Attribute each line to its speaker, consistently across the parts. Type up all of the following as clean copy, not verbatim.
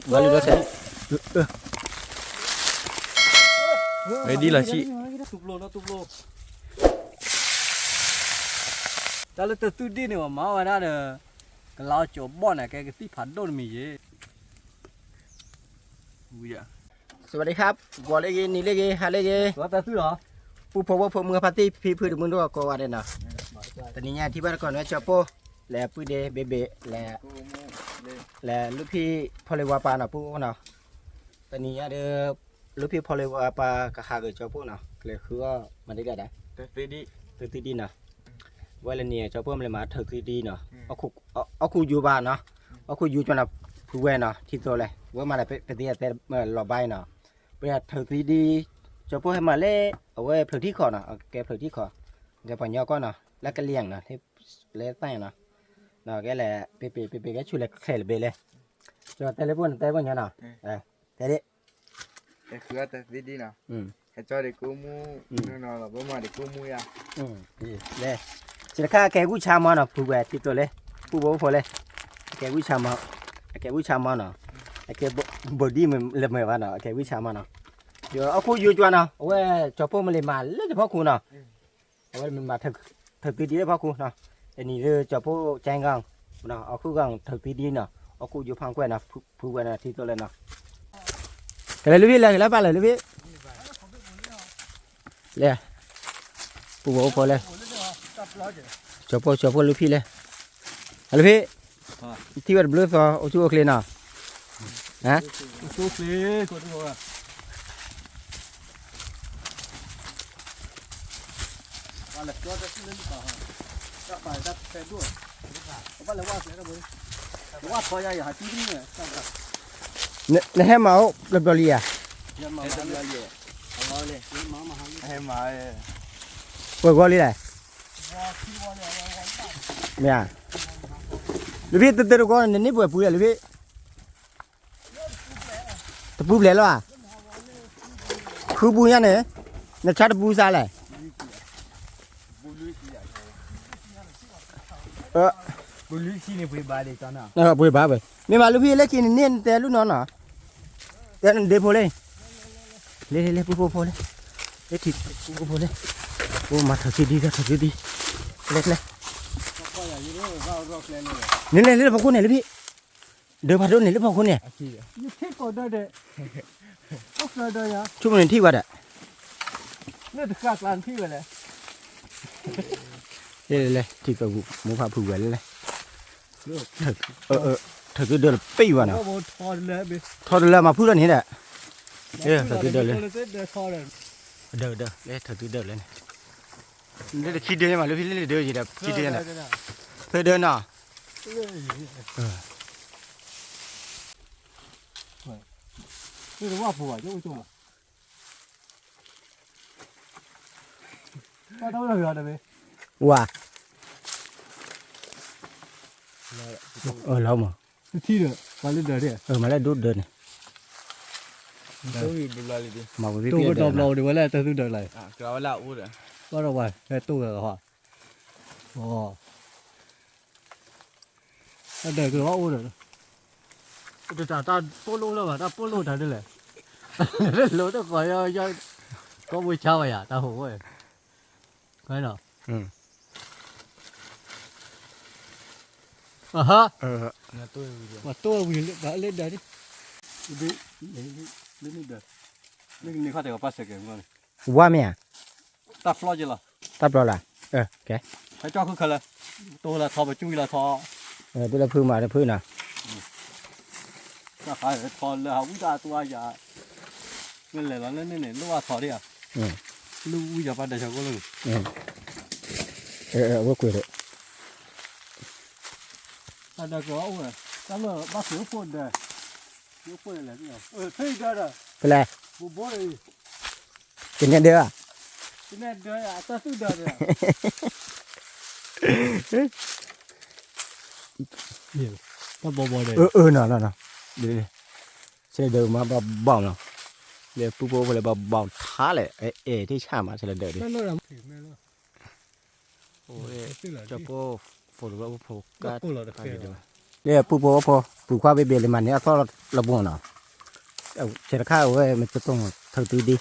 Speaker 1: Balik dah set. Ready lah cik.
Speaker 2: Tuplo. Kalau tertudi ni mau ada kalau coba nak kayak gitu padon mi je. Buya.
Speaker 1: สวัสดีครับบัวเล็กนี่เล็กฮาเล็ก
Speaker 2: Kau tak tu lah.
Speaker 1: ผู้พบว่าผมมือพัตตี้พี่พื้นมือด้วยก็ว่าได้นะตอนนี้เนี่ยที่บ้านก่อนว่าจอโปและปุ้ยเดเบเบและลูกพี่พอเลวาปานะปุ๊เนาะตอนนี้เนี่ยเด้อลูกพี่พอเลวาปากะหาเกิดจอโปเนาะเลยคือว่ามันได้ได้ตื่นดีเนาะว่าแล้วเนี่ยจอโปมันเลยมาถือดีเนาะเอาคูอยู่บ้านเนาะเอาคูอยู่จนแบบผู้เว้เนาะที่ตัวเลยว่ามาอะไรไปเตี้ยแต่เมื่อรอใบเนาะเป็นถือดีจะพูดให้มาเล่เอาไว้เผื่อที่คอเนาะแกเผื่อที่คอแกปล่อยยอก็เนาะแล้วก็เลี้ยงเนาะที่เลี้ยงแต่เนาะเนาะแกแหละเปแกช่วยเล็กแค่เบลเลยจะแต่เล็บแต่บนเนาะแต่ดิ
Speaker 3: แต่คือแต่ดีๆนะให้จอได้กูมูนอนๆหรอบ่มาได้กูมูยา
Speaker 1: ดีเลยจะข้าแกกู้ชามาเนาะผู้แก่ที่ตัวเลยผู้บ่พอเลยแกกู้ชามาเนาะแกบอดี้มันเล็บไม่ว่าเนาะแกกู้ชามาเนาะเดี๋ยวเอาคู่อยู่จวนเนาะเอาไว้จอพวกมันเลยมาเล่นเฉพาะคู่เนาะเอาไว้มันมาถึกดีได้พอคู่เนาะอันนี้คือจอพวกแจ้งกังเนาะเอาคู่กังถึกดีเนาะเอาคู่อยู่พังแกนะผู้แกนะที่ตัวเลยเนาะกันเลยลูกพี่เลยแล้วไปเลยลูกพี่เลยผู้บอกพอเลยจอพวกลูกพี่เลยลูกพี่ที่วัดบลูฟ้าเอาชูโอเคเนาะฮะ
Speaker 2: Tu play kau tu lah. Kalau kau dah sini tak ha. Tak payah tak pedul. Apa lewat saya dah boleh. Lewat kau ya hati ni.
Speaker 1: Nè hem máu lập đồ lìa.
Speaker 2: Yang mau dah dia. Awal le. Mau mahal.
Speaker 3: Ai mai
Speaker 1: Quay qua đi này. Mẹ à. Lưu biết từ con nên nếp vừa bùi à lưu biết. Tập bùi lẻ lo à? Cứ bùi nha nè. Nó chát bùi ra này.
Speaker 2: Bulu sini boleh balik sana.
Speaker 1: Bùi bá vậy. Mẹ mà lưu biết lấy chi nên té lúc nó nọ. Té để phô lên. Lên phô lên. Lấy thịt phô lên. Ô mà thật đi ra thật đi. Lên. Lên vào khuôn này lưu biết. Đưa vào đốt này lúc vào khuôn này.
Speaker 2: Như thế còn đây đấy. Ốc ra đây à?
Speaker 1: Chúng mình thi vào đấy.
Speaker 2: Nó được các làm thi vậy này.
Speaker 1: Đây, thì cầu muốn phá phù vậy này. Thật cứ đưa là pi vào nào. Thôi là mà phù lên hết đấy. Đây, thật cứ đưa lên. Đưa, đây thật cứ đưa lên. Đây là khi đưa mà lúc khi đưa gì đẹp, khi đưa này. Thôi đưa nào.
Speaker 2: Đây là phù à, chứ không. Cái đâu là rồi đấy.
Speaker 1: Wow. Lâu mà.
Speaker 2: Thi được, vào lên đời đi.
Speaker 1: Mà lại đốt đơn này.
Speaker 3: tôi đi lại đi
Speaker 1: Màu cái
Speaker 2: Tôi có đọc lâu thì mới lại từ đời này.
Speaker 3: cái là u rồi
Speaker 2: Bắt đầu vậy, cái tôi là họ. Ồ. Cái đời cứ u rồi. Tôi ta polo rồi mà, ta polo thật đấy này. Lối nó gọi cho có buổi chào vậy à, ta hổ vậy. Cái nào? Ha.
Speaker 3: là tôi
Speaker 2: Mà tôi đã lên đấy đi. Lên đấy. Lên khó thể có pass cái ngon.
Speaker 1: Qua mẹ.
Speaker 2: Ta floor gì là?
Speaker 1: Tắp rồi là. Ok.
Speaker 2: Hãy cho cứ là tôi là thò và chui là thò.
Speaker 1: Tôi là phư mà là phư nào.
Speaker 2: Ta phải thò là không ra tôi giờ. Nên là nó lên này lúc thò đi à? Lúc giờ bắt đầu cho cô luôn.
Speaker 1: Vô quỷ đấy.
Speaker 2: Ta đã có ông này. Ta là bắt phiếu phone đây. Phiếu phone là gì nhỉ? Thấy ra rồi.
Speaker 1: Cái này.
Speaker 2: Bố đây.
Speaker 1: Cái này đưa à?
Speaker 2: Cái này đưa à? Ta tự đưa rồi. Nhiều. Ta bò đây.
Speaker 1: Nào. Đi. Sẽ đưa mà bỏng nào. Để bố về là bỏng thá lại. Thì chả mà sẽ là đợi đi.
Speaker 2: Nó làm thịt mẹ nó.
Speaker 1: Ôi, cho bố phổ phổ cát. เนี่ยปูพอปูควาเบเบเลยมันเนี่ยก็ระบงเนาะเอาเชลข้าวไว้มันจะต้องเท่าตีดี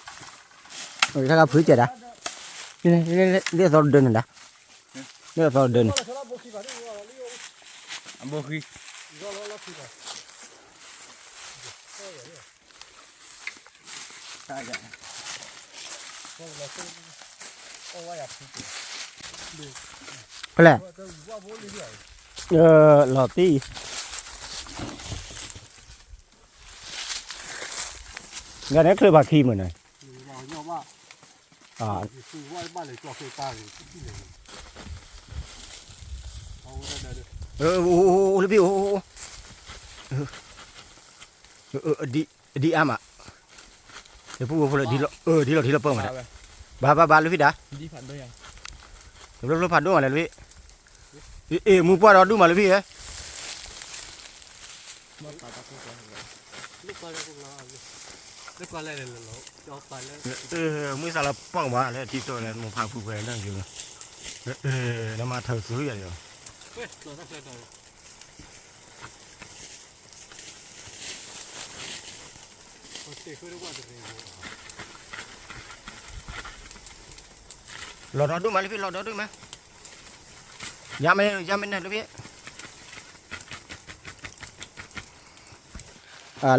Speaker 1: ถ้าเราพื้นเจ็ดอ่ะนี่เรียกเราเดินนะเรียกเราเดิน
Speaker 3: Am boki. Saja.
Speaker 1: ไปเลยหลอดตีงั้นนี่คือบาคีเหมือนไงอ่าโอ้โหพี่โอ้ดีอ่ะมาเดี๋ยวพูดเลยดีเราเปิดมาบ้าลูกพี่ด่า
Speaker 3: Di pando yang.
Speaker 1: เราผ่านด้วยมาเลยลูกพี่มือป้าเราดูมาเลยพี่ มือสารป้องมาแล้วที่ตัวนั้นมันพาผู้ไปนั่งอยู่แล้วมาเธอซื้ออย่างเดียวเราดูมาเลยพี่เราดูมาย้ำไม่ได้เลยพี่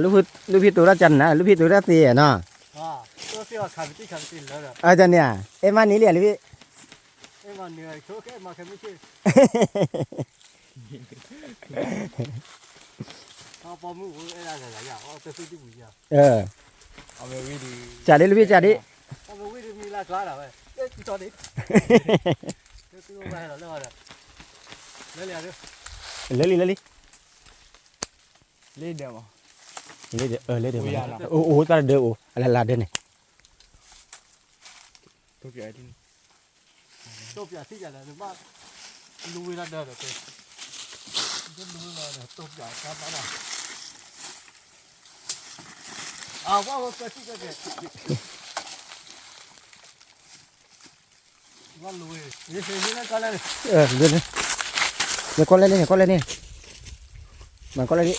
Speaker 1: ลูกพี่ตัวละจันนะลูกพี่ตัวละเตี้ยเนาะ
Speaker 2: ตัวเสียวขับตีแล้ว
Speaker 1: อาจารย์เนี่ยมานี่เรียนเลยพี่
Speaker 2: มาเหนื่อยโชว์แค่มาแค่ไม่ใช่เอาปอมืออะไรอย่างเอาแต่ซื้อที่บุญยา
Speaker 3: เอาไปวิดี
Speaker 1: จ่าดิลูกพี่จ่าดิ
Speaker 2: เอาไปวิดีมีราคาหรอเว้ยจอดิซื้อไปหรอเรื่องอะไรเรื่องอะไร
Speaker 1: เลย
Speaker 3: เล่เดียว
Speaker 1: โอ้ตาเดืออะไรลาเดินเนี่ย
Speaker 3: ตัวใหญ่ที่
Speaker 2: ตัวใหญ่ที่ใหญ่เลยหรือว่าลุยระเดินเลยจะลุยมาเนี่ยตัวใหญ่ครับนะว่าไปที่ไหนว่าลุยนี่คือนั่นก็เลย
Speaker 1: เดินเนี่ยก้อนเลยนี่มันก้อนเลยนี่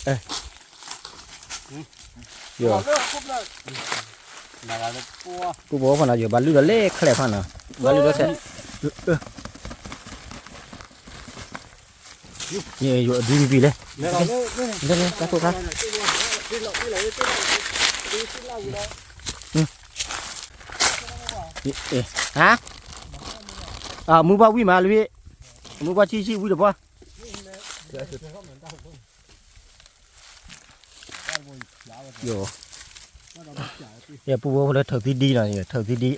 Speaker 1: เยอะกูบอกว่าอยู่บ้านลูกเล็กแค่พันนะบ้านลูกเล็กนี่อยู่ดีเลยเนี่ยกระตุกครับฮะมือบ้าวิ่งมาเลยพี่มือบ้าชี้วิ่งหรือเปล่าอย่าปูว่าเลยเถอะที่ดีหน่อยเถอะที่ดี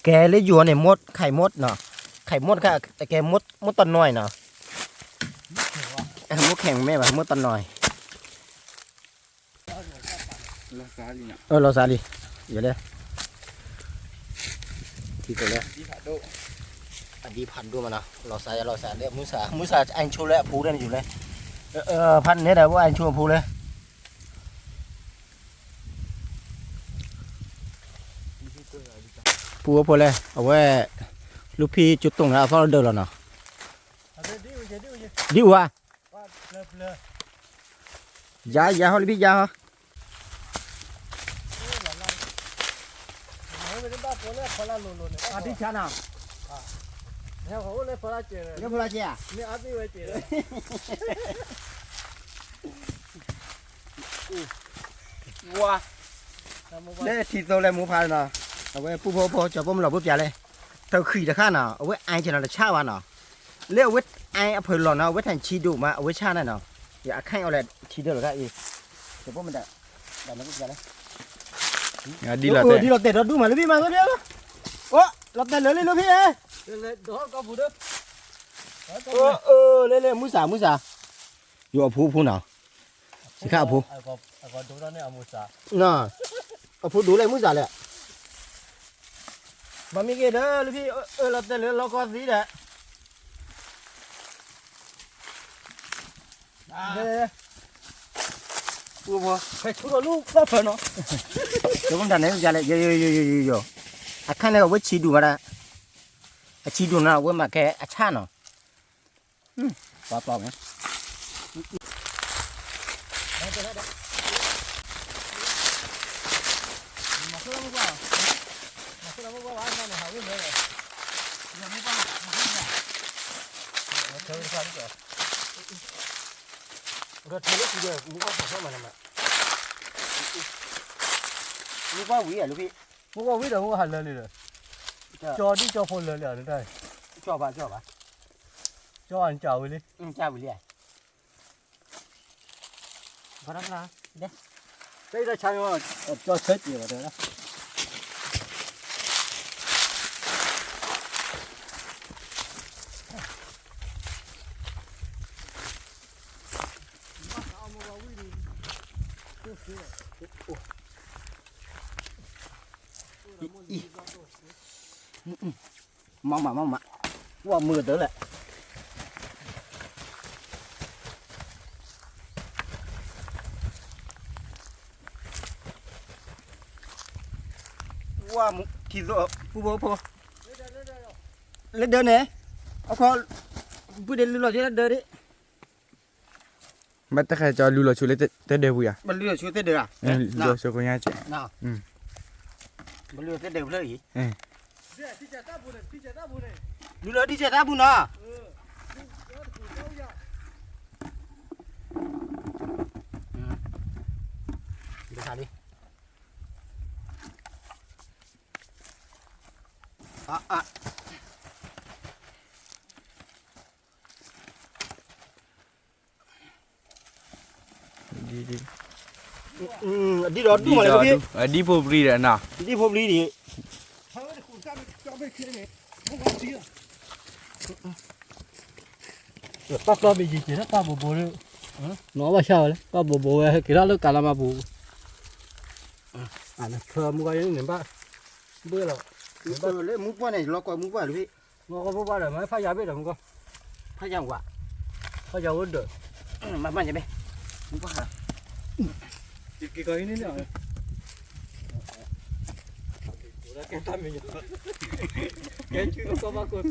Speaker 1: แกเลยอยู่เนี่ยมดไข่มดเนาะไข่มดค่ะแกมดตอนน้อยเนาะมดแข็งแม่แบบมดตอนน้อยเราซาลีอย่าเลยที่ตัวเลยดีพันด้วยมันนะเราซาเนี่ยมุสาอันชูเลยผูได้อยู่เลยพันเนี่ยแต่ว่าอันชูผูเลยปูพอเลยเอาไว้ลูกพี่จุดตรงนั้นเอาเดินแล้วเนาะดิวะยาเขาลูกพี่ยาเขาอาทิตย์ชนะ
Speaker 2: เนี่ยเขาเลยพอละเจอ
Speaker 1: เนี่ยพอละเจ้า
Speaker 2: เนี่ยอาทิตย์ไว้เจอ
Speaker 1: ว้าเนี่ยที่ตัวเลยหมูพายเนาะเอาไว้ปูพอจะบ่มหล่อปุ๊บจ่าเลยเธอขี่จะข้าเนาะเอาไว้ไอจะนอนชาวันเนาะเลี้ยวไว้ไอเอาเผื่อหล่อเนาะไว้แทนชีดูมาเอาไว้ชานั่นเนาะอย่าข้างเอาเลยชีเดียวหรอกอีเดี๋ยวพวกมันแต่มันก็จะเลย
Speaker 3: ดีเรา
Speaker 1: เตะเราดูมาเลยพี่มาตัวเดียวโอ้เราเตะเลยลูกพี่เอ้
Speaker 2: เลยเดี๋ยวก็พูดด้วย
Speaker 1: เลยมุสาอยู่เอาผู้เนาะสิข้าผู้
Speaker 2: ก็ดูแล้วเนี่ยมุสา
Speaker 1: น่ะเอาผู้ดูเลยมุสาเลยบะมีเกเด้อลูกพี่เราเตะเลยเราก็สีแหละปูพอ
Speaker 2: ไปทุกลูกก็เพิ่นเนาะ
Speaker 1: เดี๋ยวผมทำเนี่ยจะเลยโยอาคันเนี่ยว่าชีดูมาละชีดูนะว่ามาแค่อาชาเนาะปลาเนี่ย
Speaker 2: 我这里是木瓜什么的嘛？
Speaker 1: 木瓜味啊，ลูกพี่
Speaker 2: 木瓜味道我还来了，叫的叫好来了的，
Speaker 1: จ่อป่ะ
Speaker 2: 叫俺叫回来。
Speaker 1: จ้าวิเลยพอแล้วนะเด้
Speaker 2: 这个钱要叫车几了的。
Speaker 1: มองมาว่ามือเด้อแหละว่าที่โซผู้บ่พอเล่นเดินเนี่ยเอาขอผู้เดินลุยๆจะเดินดิ
Speaker 3: บัดตะไคร้จอลูโลชูเลเตเดบุยอ่ะ
Speaker 1: มันลุยๆช่วยเดินอ่ะ
Speaker 3: ลูโลชูก็ยังเจ
Speaker 1: น่ะมันลุยๆเดินเลยอีลุยๆที่จะตาบุญน่ะเดี๋ยวดิอ่ะ
Speaker 3: ดี
Speaker 1: ดีดอดูมาเลยพี่
Speaker 3: ดีโพบรีอ่ะนะ
Speaker 1: ดีผมดีดิ
Speaker 2: 爸爸没意见，那爸爸不了，拿把下来，爸爸不哎，给他都干了嘛不？那车木瓜人明白，不了，
Speaker 1: เลยมุกว่าเนี่ยรอกว่ามุกว่าหรือพี่
Speaker 2: 我不把人买发下辈的木瓜，
Speaker 1: พะยังกว่า
Speaker 2: 发下我的，
Speaker 1: มาจะไปมุกว่า
Speaker 2: 几个人呢？我来给他们用，给去个爸爸给我转。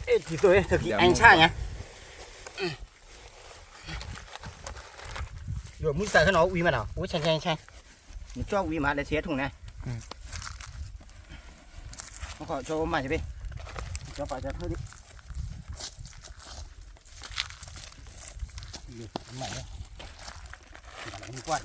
Speaker 1: เอ๊ะกี่ตัวเอ๊ะthực hiện anh sai nhá rồi muốn xài cái nó uy mà nào uy chanh mình cho uy mà để xé thùng này nó khỏi cho mày đi cho phải cho thôi đi mày đây mày quan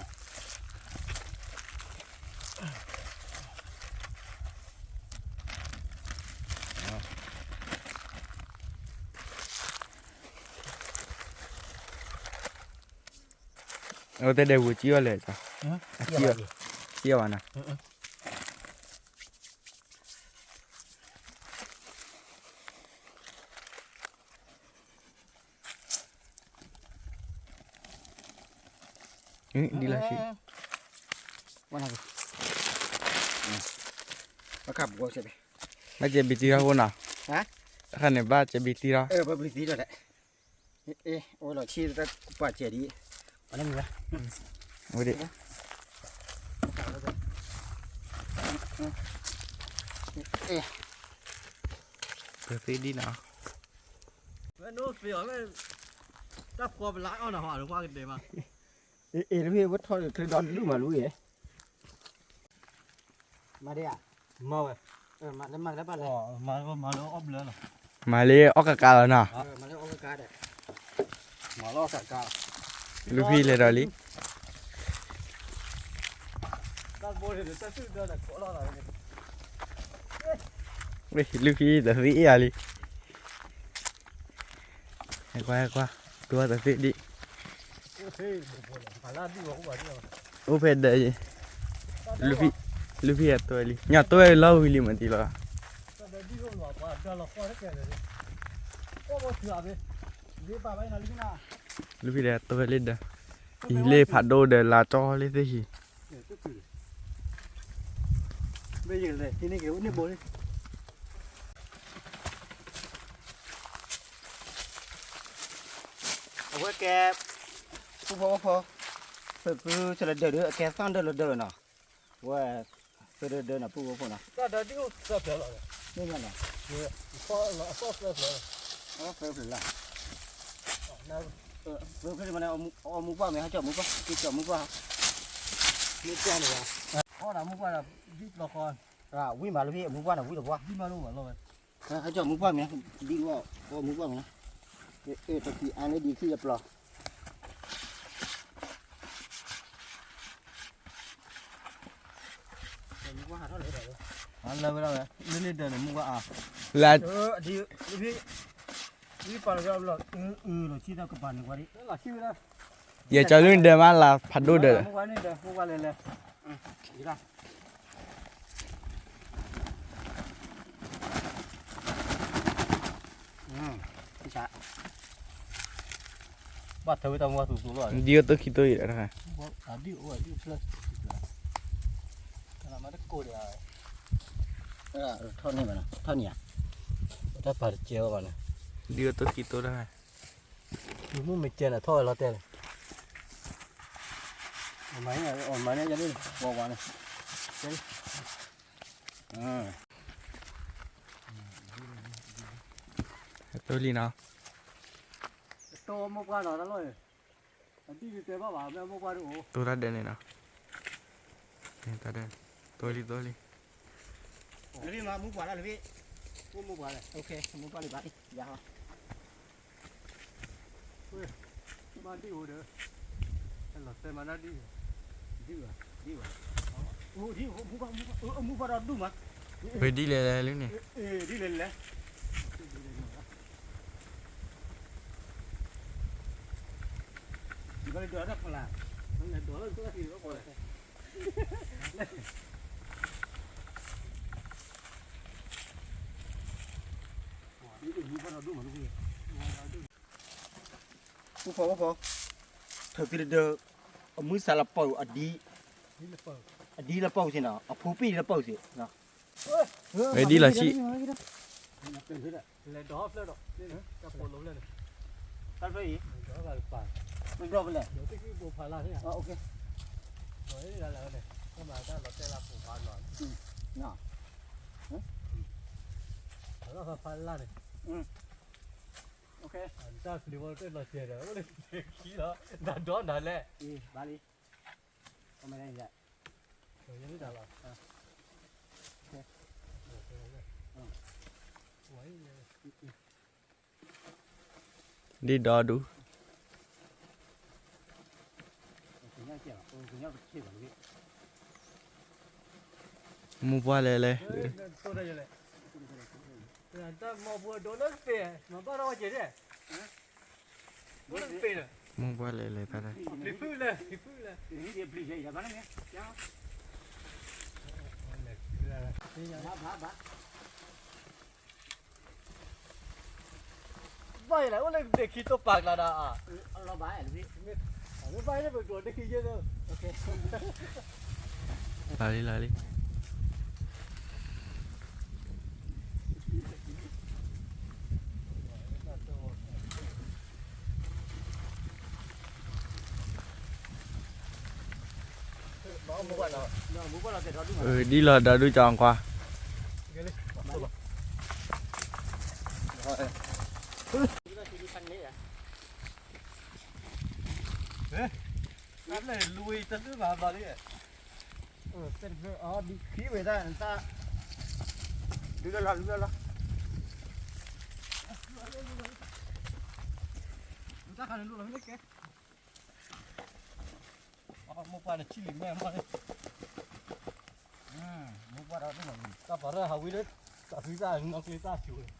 Speaker 3: Ở đây đều chia lại sao? Chia vào nào. Đi lại chị.
Speaker 1: Quan nào? Nó cặp của sẽ bị.
Speaker 3: Ba chị bị tira không nào?
Speaker 1: Hả?
Speaker 3: Khăn này ba chị bị tira.
Speaker 1: Ba bị tí rồi đấy. Ê, ôi là chi ra quả trẻ đi. Ở đây mình ra.
Speaker 3: Ngồi đi.
Speaker 1: Ê.
Speaker 3: Từ từ đi nào.
Speaker 2: Nó phía cái ta qua lại ở nào hỏi được qua cái đề mà.
Speaker 1: Ê, nó biết thôi cái đòn lúc mà lùi ấy. Mà đây à?
Speaker 2: Mau rồi.
Speaker 1: Mà nó bắt lại.
Speaker 2: Mà nó ốp lên rồi.
Speaker 3: Mà lấy ốc cà rồi nào.
Speaker 1: Mà nó ôm cái cá đấy. Mà lo sạch cá.
Speaker 3: Luffy lấy rồi đi. Ui, Luffy đã dĩ à đi. Hay qua. Tua đã dĩ đi. Ủa phê đợi gì? Luffy à tôi đi. Nhà tôi lâu đi mà thì là. Luffy đã tôi lên đó. Ý lê phạt đô để là cho lên thế gì?
Speaker 2: Bây giờ này, thì này kiểu nước bố đi.
Speaker 1: Ủa kè phô cứ cho là đỡ kè sang đỡ nào. Ủa đỡ nào phô nào.
Speaker 2: Ta đã đi có sắp rồi.
Speaker 1: Như thế nào?
Speaker 2: Có sắp rồi.
Speaker 1: Nó phê là.
Speaker 2: นะ
Speaker 1: เพิ่นมาเอามุกว่ามั้ยฮะเจาะมุกว่ากินเจาะมุกว่า
Speaker 2: นี่แก่เลยอ่ะอ๋อนะมุกว่าดิละคร
Speaker 1: วิ่งมาแล้วพี่มุกว่าน่ะวิ่งหรอวะ
Speaker 2: ที่มารู้ว่าเรา
Speaker 1: ฮะเจาะมุกว่ามั้ยดีว่าเอามุกว่ามั้ยตะกี้อันนี้ดีขึ้นจะปลอมุกว่าเท่าไหร่เด้อ
Speaker 2: อันแล้วแล้วนี่เดินมุกว่าอ่ะ
Speaker 3: ลา
Speaker 1: ดีพี่ปลาเราเราเราชี้ตะกบานกว่าดิ
Speaker 2: แล้วชื่อนะ
Speaker 3: อย่าจะลื่นเดินมาลาพัดดูเด้อ
Speaker 2: มุกว่านี่เดินมุกว่าเลย
Speaker 1: ดีละพี่ชา
Speaker 2: บัดเธอต้องว่าสูงๆเลย
Speaker 3: เดี๋ยวตัวคิดตัวอีกแล้วค่ะ
Speaker 2: อ่ะดิโอ้ยดิ plus แล้วมันก็โกรธอ่ะ
Speaker 1: เท่านี้มันเท่านี้อ่ะ
Speaker 2: ถ้าผ่านเจียวมัน
Speaker 3: เดี๋ยวตัวคิดตัวแล้วค่ะ
Speaker 2: มึงไม่เจนอ่ะท่อเราเต้นไม่เนี่ยอ่อนไม่เนี่ยจะได้บอกว่าเนี่ย
Speaker 3: ตัวลีเนาะ
Speaker 2: โตมุกว่าหน่อยนั่นเลยอันที่อยู่เต้บ้าบ้าแม่มุกว่าดู
Speaker 3: ตัวละเดินเลยเนาะนี่ตัวเดินตัวลี
Speaker 1: แล้วพี่มามุกว่าแล้วพี่
Speaker 2: มุกว่าเลย
Speaker 1: โอเคมุกว่าเลยบ้าดิยาว
Speaker 2: มาดิโอ้เด้อหลับเต้มาหน้าดิดิว
Speaker 1: โอ้ดิมุกว่าเราดูมั้ย
Speaker 3: เฮ้ยดีเลยลูกนี่
Speaker 1: ดีเลยแหละดีเลยเดือดพลัง
Speaker 2: มันเนี่ยตัวตัวที่ก็พอเลย
Speaker 1: มุกว่าเราดูมั้ยพี่ผู้พอเธอคือเดือดมือสารเป่าอดี
Speaker 2: นี่เลยเปิด
Speaker 1: อดีละเป่าสินะเอาผู้ปีละเป่าสินะ
Speaker 3: เฮ้ยดีละชิ
Speaker 2: เป็นขึ้นอ่ะเลยดอฟเลยดอกนี่นะจะปวดลงเลย
Speaker 1: ตัดไปอีก
Speaker 2: เดี๋ยวก็ป่า
Speaker 1: ไม่รอบไปเลย
Speaker 2: เดี๋ยวที่กูพาลาที่อ่ะ
Speaker 1: โอเค
Speaker 2: เฮ้ยแล้วเนี่ยก็มาได้เราได้รับผูกพันหน่อย
Speaker 1: น่ะ
Speaker 2: แล้วก็พาลาเนี่ย
Speaker 1: โอเค
Speaker 2: อันจ้าสิวันเต้นเราเชียร์เลยก็เลยขี้แล้วดันดอนดันแหละ
Speaker 1: บาลีก็ไม่ได้จ้ะ
Speaker 2: เดี๋ยวยังไม่ดันหรอกโอ้ย
Speaker 3: ดีดอดู
Speaker 1: คุณย่าเกี่ยวคุณย่าเชื่อแบบนี้
Speaker 3: มุกว่าเลย
Speaker 2: ตัวได้ยังไงแต่หมอบัวโดนนั่นเปียมาบ้านเราเจ๊เนี่ยโดนนั่นเปีย
Speaker 3: มุกว่าเลยตาได้
Speaker 2: ลิฟื้นเลยลิฟื้นเลย
Speaker 1: นี่เดี๋ยวปลีกอย่าบ้านนี้ย่าบ้า
Speaker 2: ไม่แล้วว่าเลยเด็กขี้ตัวปากละนะอ่ะ
Speaker 1: เราบ้าหรือพี่
Speaker 2: ไม่ไปได้เป็นตัวเด็กขี้เยอะเลย
Speaker 1: โอเค
Speaker 3: ลาลี
Speaker 1: มุกว่าเรามุกว่าเราเสร็จเราดูมั้ย
Speaker 3: ดีละดอดูจองกว่า
Speaker 2: นั่นเลยลุยจะซื้อมาบาลี
Speaker 1: เป็นอ๋อดีขี้ไปได้ตาดูแล้ว
Speaker 2: ถ้าขันลูกเราไม่ได้แกอ๋อมุกปลาเนี่ยชิลิแม่มาเลย
Speaker 1: มุกว่าเราดูมั้ย
Speaker 2: ก็ปลาหาวิเลยตัดวิซ่าน้องวิซ่าชิวเลย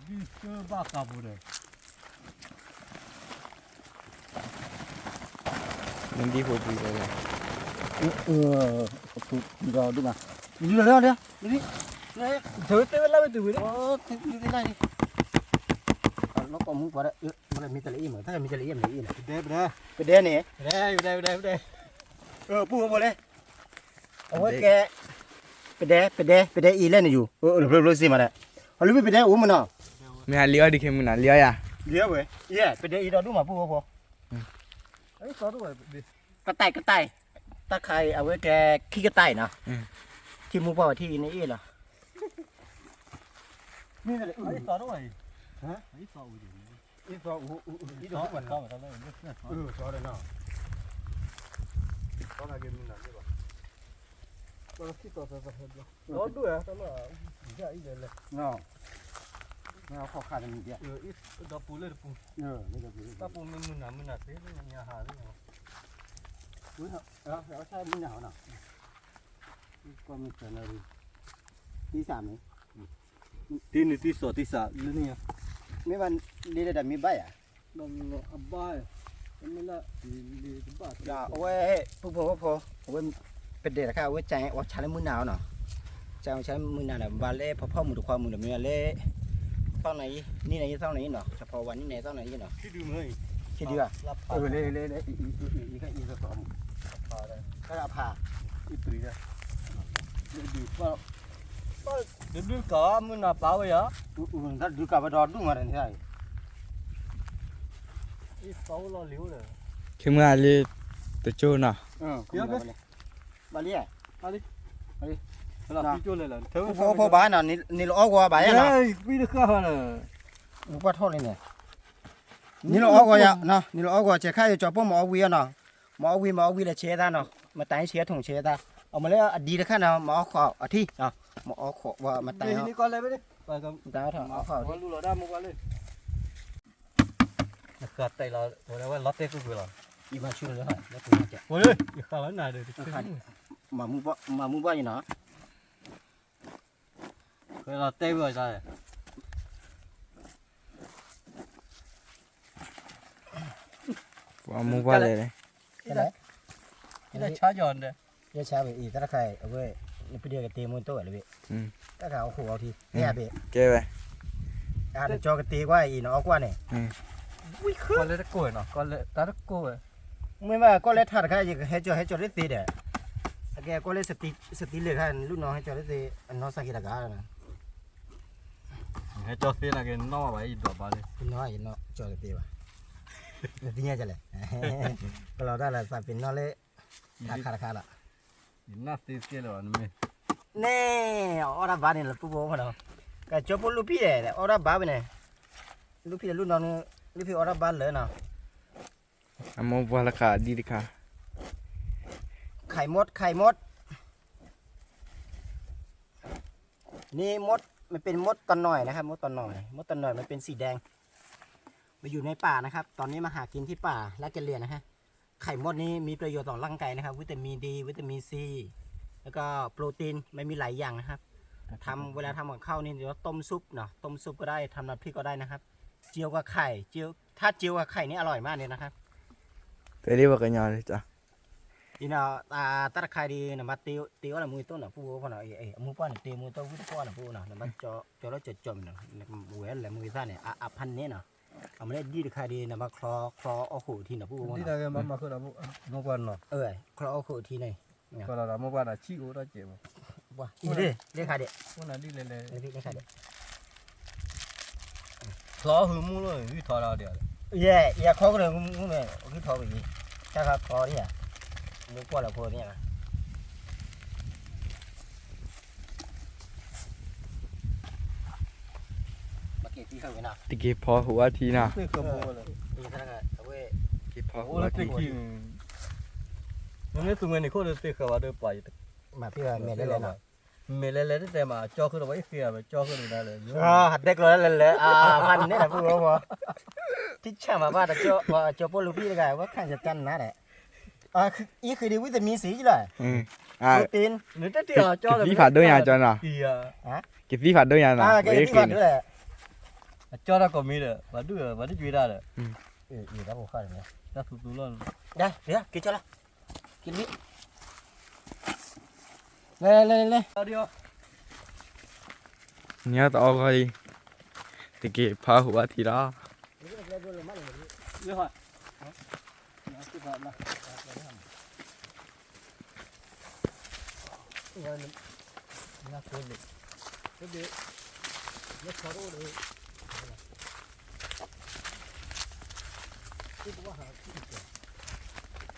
Speaker 2: นี่เจอบ้ากาบูเลย
Speaker 3: มันดีหัวปีเลย
Speaker 1: เราดูมั้ยดูแล้วนี่นี่เธอเต้นแล้วไปดูเลยโอ้ดูได้ดิเราก็มุกว่ามันมีทะเลมั้ยถ้ามีทะเลมันนี่นะ
Speaker 2: เด้อ
Speaker 1: ไปเด้นี่
Speaker 2: เด้อยู่เด้
Speaker 1: ปูหมดเลยเอาไว้แกไปเด้อีเล่นอยู่เราสิมาแล้วเอาลูกไปเด้อู้มันเนาะ
Speaker 3: ไม่หาเลี้ยวดิเข้มนะเลี้ยวอ่ะ
Speaker 1: เลี้ยวเว้ยเย่ไปเด้อีเราดูมาปูพอ
Speaker 2: ไอ้ซอสด้วย
Speaker 1: กระต่ายตะไคร้เอาไว้แกขี้กระต่ายนะที่มุกว่าที่นี่เหรอนี่อะไร
Speaker 2: ไอ้ซอสด้วยฮะไอ้ซอสอยู่
Speaker 1: อีสออีดอกมัน
Speaker 2: ကောင်းတယ်လည်း
Speaker 1: ซอได้เนาะတော့လာกินมันน่ะบ่တော့คิดต่อๆๆတော့ด้วยอ่ะတော့อย่าอีเลยเนาะมาขอขาดนี่เดียว
Speaker 2: อีดอกปูเลยปู
Speaker 1: นี่ก็คือ
Speaker 2: ตาปูมันเต้เนี่ยหาเลย
Speaker 1: รู้เนาะเอาใช้มือหนาวเนาะก็มีเสนอที่3มั้ย
Speaker 2: ဒီနေ့တိစောတိစားလင်းရ
Speaker 1: ไม่วันนี่ได้มีใบอ่ะ
Speaker 2: တော့အဘိုင်မလားဒီဘာ
Speaker 1: อย่าเอาไว้ผู้พอเอาไว้เป็นเด็กค่ะเอาไว้ใจว่าใช้มือหนาวเนาะใจใช้มือหนาวเนี่ยบาเล่พ่อมือความมือเดี๋ยวมีเล่เท่าไหนนี่ไหนเท่าไหนเนาะเฉพาะวันนี้ไหนเท่าไหนเนาะ
Speaker 2: คิดดูมั้ย
Speaker 1: คิดดีอ่ะเล่อีก็อีก็ต่อก็ราคา
Speaker 2: อีปรีได้ดูป่ะดูกามันน่ะป่าว呀
Speaker 1: ถ้าดูกับดอดูมาเนี่ยใช่
Speaker 2: อีป่าวละเหลวเลย
Speaker 3: คิมงาเลยตะโจน่ะ
Speaker 1: บาเล่
Speaker 2: là đi chỗ này là thiếu
Speaker 1: phô bá nào ni lo qua bá nào
Speaker 2: bây giờ khá là
Speaker 1: qua thôi này nè ni lo qua ya nó ni lo qua chế khai cho bố mỏ quy nào mỏ quy là chế ta nào mà tái chế thùng chế ta ở mà lấy đi được khác nào mỏ khọ ở thi nào mỏ khọ và mà tái
Speaker 2: đi con lên đi và cầm
Speaker 1: tái thôi mỏ khọ
Speaker 2: đi lùi ra một con lên gạt tay là rồi đó lót tay cũng rồi
Speaker 1: đi mà chưa nữa hả nó cũng chạy
Speaker 2: ôi ơi khá là này được
Speaker 1: mà mua bao gì nó
Speaker 2: cái là tay rồi sao
Speaker 3: mua qua đây
Speaker 1: cái
Speaker 2: là chả giòn đấy
Speaker 1: cái chả bị ý ta khai ở với nó bây giờ cái tiền mua tôi là bị ta khai khổ ao thì nghe bị
Speaker 3: kê vậy
Speaker 1: để cho cái tiền qua ý nó qua này
Speaker 2: con lấy đất cối nó con lấy ta đất cối
Speaker 1: mới mà con lấy thật khai gì hết cho đấy tiền để cái con lấy seti lệ khai lúc nó hết cho đấy tiền nó sang kia là cá rồi
Speaker 2: ให้จอดเป็นอะไรน้องไปอีกดอกบาเลย
Speaker 1: nói gì nó cho cái tiền mà tí nha chả lẽ cái đó là sao pin nó lấy khá là
Speaker 2: ဒီနတ်သေးသေးလို့နမေ
Speaker 1: nè ở đó ba này là phụ bố mà đâu cái chỗ phụ lupi này ở đó ba bên này lupi là lúc nào lupi ở đó ba lớn nào
Speaker 3: mua qua là cả đi đi cả
Speaker 1: ไข่มดนี่มดมันเป็นมดตอนหน่อยนะครับมดตอนหน่อยมันเป็นสีแดงมาอยู่ในป่านะครับตอนนี้มาหากินที่ป่าและแกเรียนนะฮะไข่มดนี้มีประโยชน์ต่อร่างกายนะครับวิตามินดีวิตามินซีแล้วก็โปรตีนไม่มีหลายอย่างนะครับเวลาทำกับข้าวนี่เดี๋ยวต้มซุปเนาะต้มซุปก็ได้ทำน้ำพริกก็ได้นะครับเจียวกับไข่ถ้าเจียวกับไข่นี่อร่อยมากเลยนะครับ
Speaker 3: ไปเรียกว่ากันยอเลยจ้ะ
Speaker 1: đi nào ta đã khai đi là bắt tiêu là mùi tốt là phu con nào mùi quan là tiêu mùi tốt vứt quan là phu nào là bắt cho nó chậm nào mùi là mùi ra này pan nè nào mới đi được khai đi là bắt kho ở khổ thì là phu
Speaker 2: đi ra cái mà cứ là một quan rồi
Speaker 1: kho ở khổ thì này
Speaker 2: còn là một quan là chỉ có đó chị mà
Speaker 1: wow đi khai đi
Speaker 2: con là đi lên
Speaker 1: đi khai đi
Speaker 2: khó hư mua rồi đi thò nào được
Speaker 1: khó cái này cái thò cái gì chắc là khó đi à mua qua là phô nha bắt kịp tí không nào
Speaker 3: thì kịp phò hùa thì nào
Speaker 2: cái không mua rồi
Speaker 1: bây giờ cái này
Speaker 3: kịp phò
Speaker 2: ô
Speaker 3: hùa
Speaker 2: là
Speaker 3: thì
Speaker 2: cái gì nếu tụi mình có được tiền khởi vào được bảy
Speaker 1: mà bây giờ mẹ lên nào
Speaker 2: mẹ lên đấy mà cho cái đó ấy kia mà cho cái này là
Speaker 1: hạt đếch rồi lên văn đấy là vui không ạ thích chả mà ba đã cho polupi cái quá khăn giật chân nát đấy ýคือดีวิตามินซีchứ rồi โปรตีน
Speaker 2: nếu tất cả cho là
Speaker 3: kịp phạt đôi nhà cho nào kịp phạt đôi nhà nào
Speaker 1: cái phạt nữa là
Speaker 2: cho ra còn mi được và đứa chui ra được
Speaker 1: đó bộ khai này
Speaker 2: ra thủ luôn
Speaker 1: đây đấy kia cho là kia đi lên
Speaker 2: đi
Speaker 3: nhớ tao coi thì kịp phò hùa thì đó
Speaker 2: đi hỏi
Speaker 1: nó cuốn đi cái gì nó khó đâu được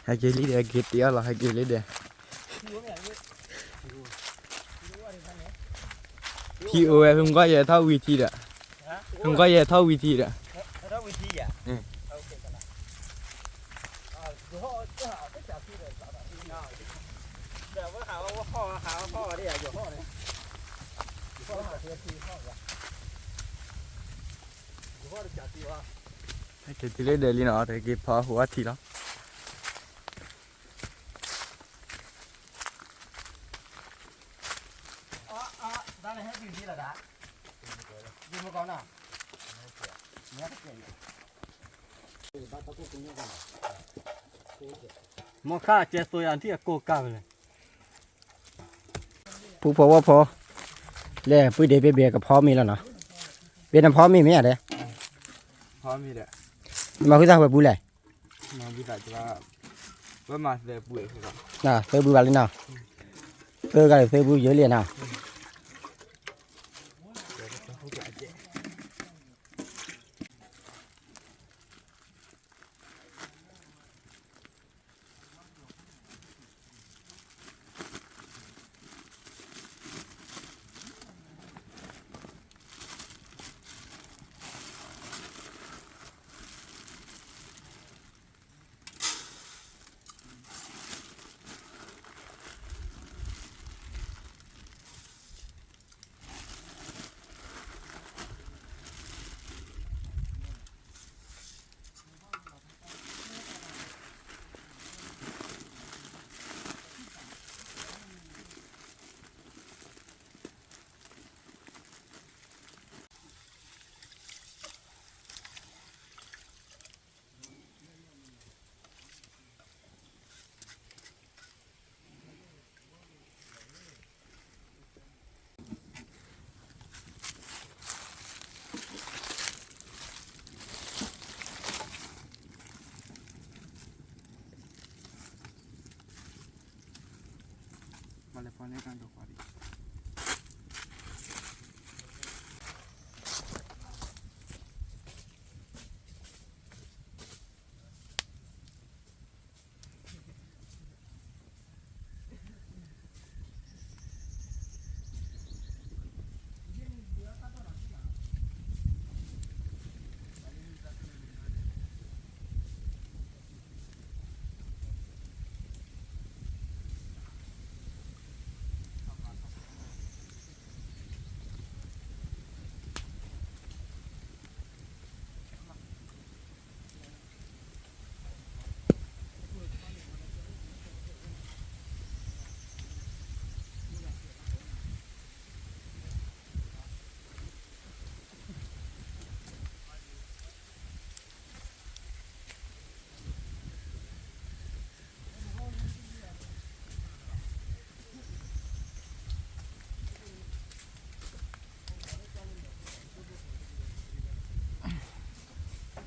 Speaker 3: hai cái lý đề kịp tía là hai cái lý đề thì ôi không có gì thao vị trí đó không có gì thao vị trí đó
Speaker 1: đó vị trí à โอเคกันนะอยู่ห้องจะหาไม่จับที่เลยแต่ว่าหาว่าพ่อเนี่ยอยู่ห้องเลยอยู่ห้องหาที่ห้องว่ะอยู่ห้องจับที่ว่า
Speaker 3: cái tí lấy để đi nó thì kịp phá hùa thì đó
Speaker 1: ได้เลยให้อยู่ดีเหรอดาอยู่มาก่อนน่ะเนี่ยก็เก่ง
Speaker 2: มองข้าเจอตัวอย่างที่โกกาไปเลย
Speaker 1: ผู้พอว่าพอแล้วปุ้ยเดเบียกับพ่อมีแล้วเนาะเบียน้ำพ่อมีไหมอ่ะเด้
Speaker 3: phá mi đấy
Speaker 1: มาคุยกันแบบบุ้ยเลย
Speaker 3: mà bây giờ chúng ta với mà về buổi thì đó
Speaker 1: น่ะเธอบุ้ยอะไรเนาะเธอกันเธอบุ้ยเยอะเลยนะ
Speaker 3: không phải dễ มาเลยพอในการดูความดี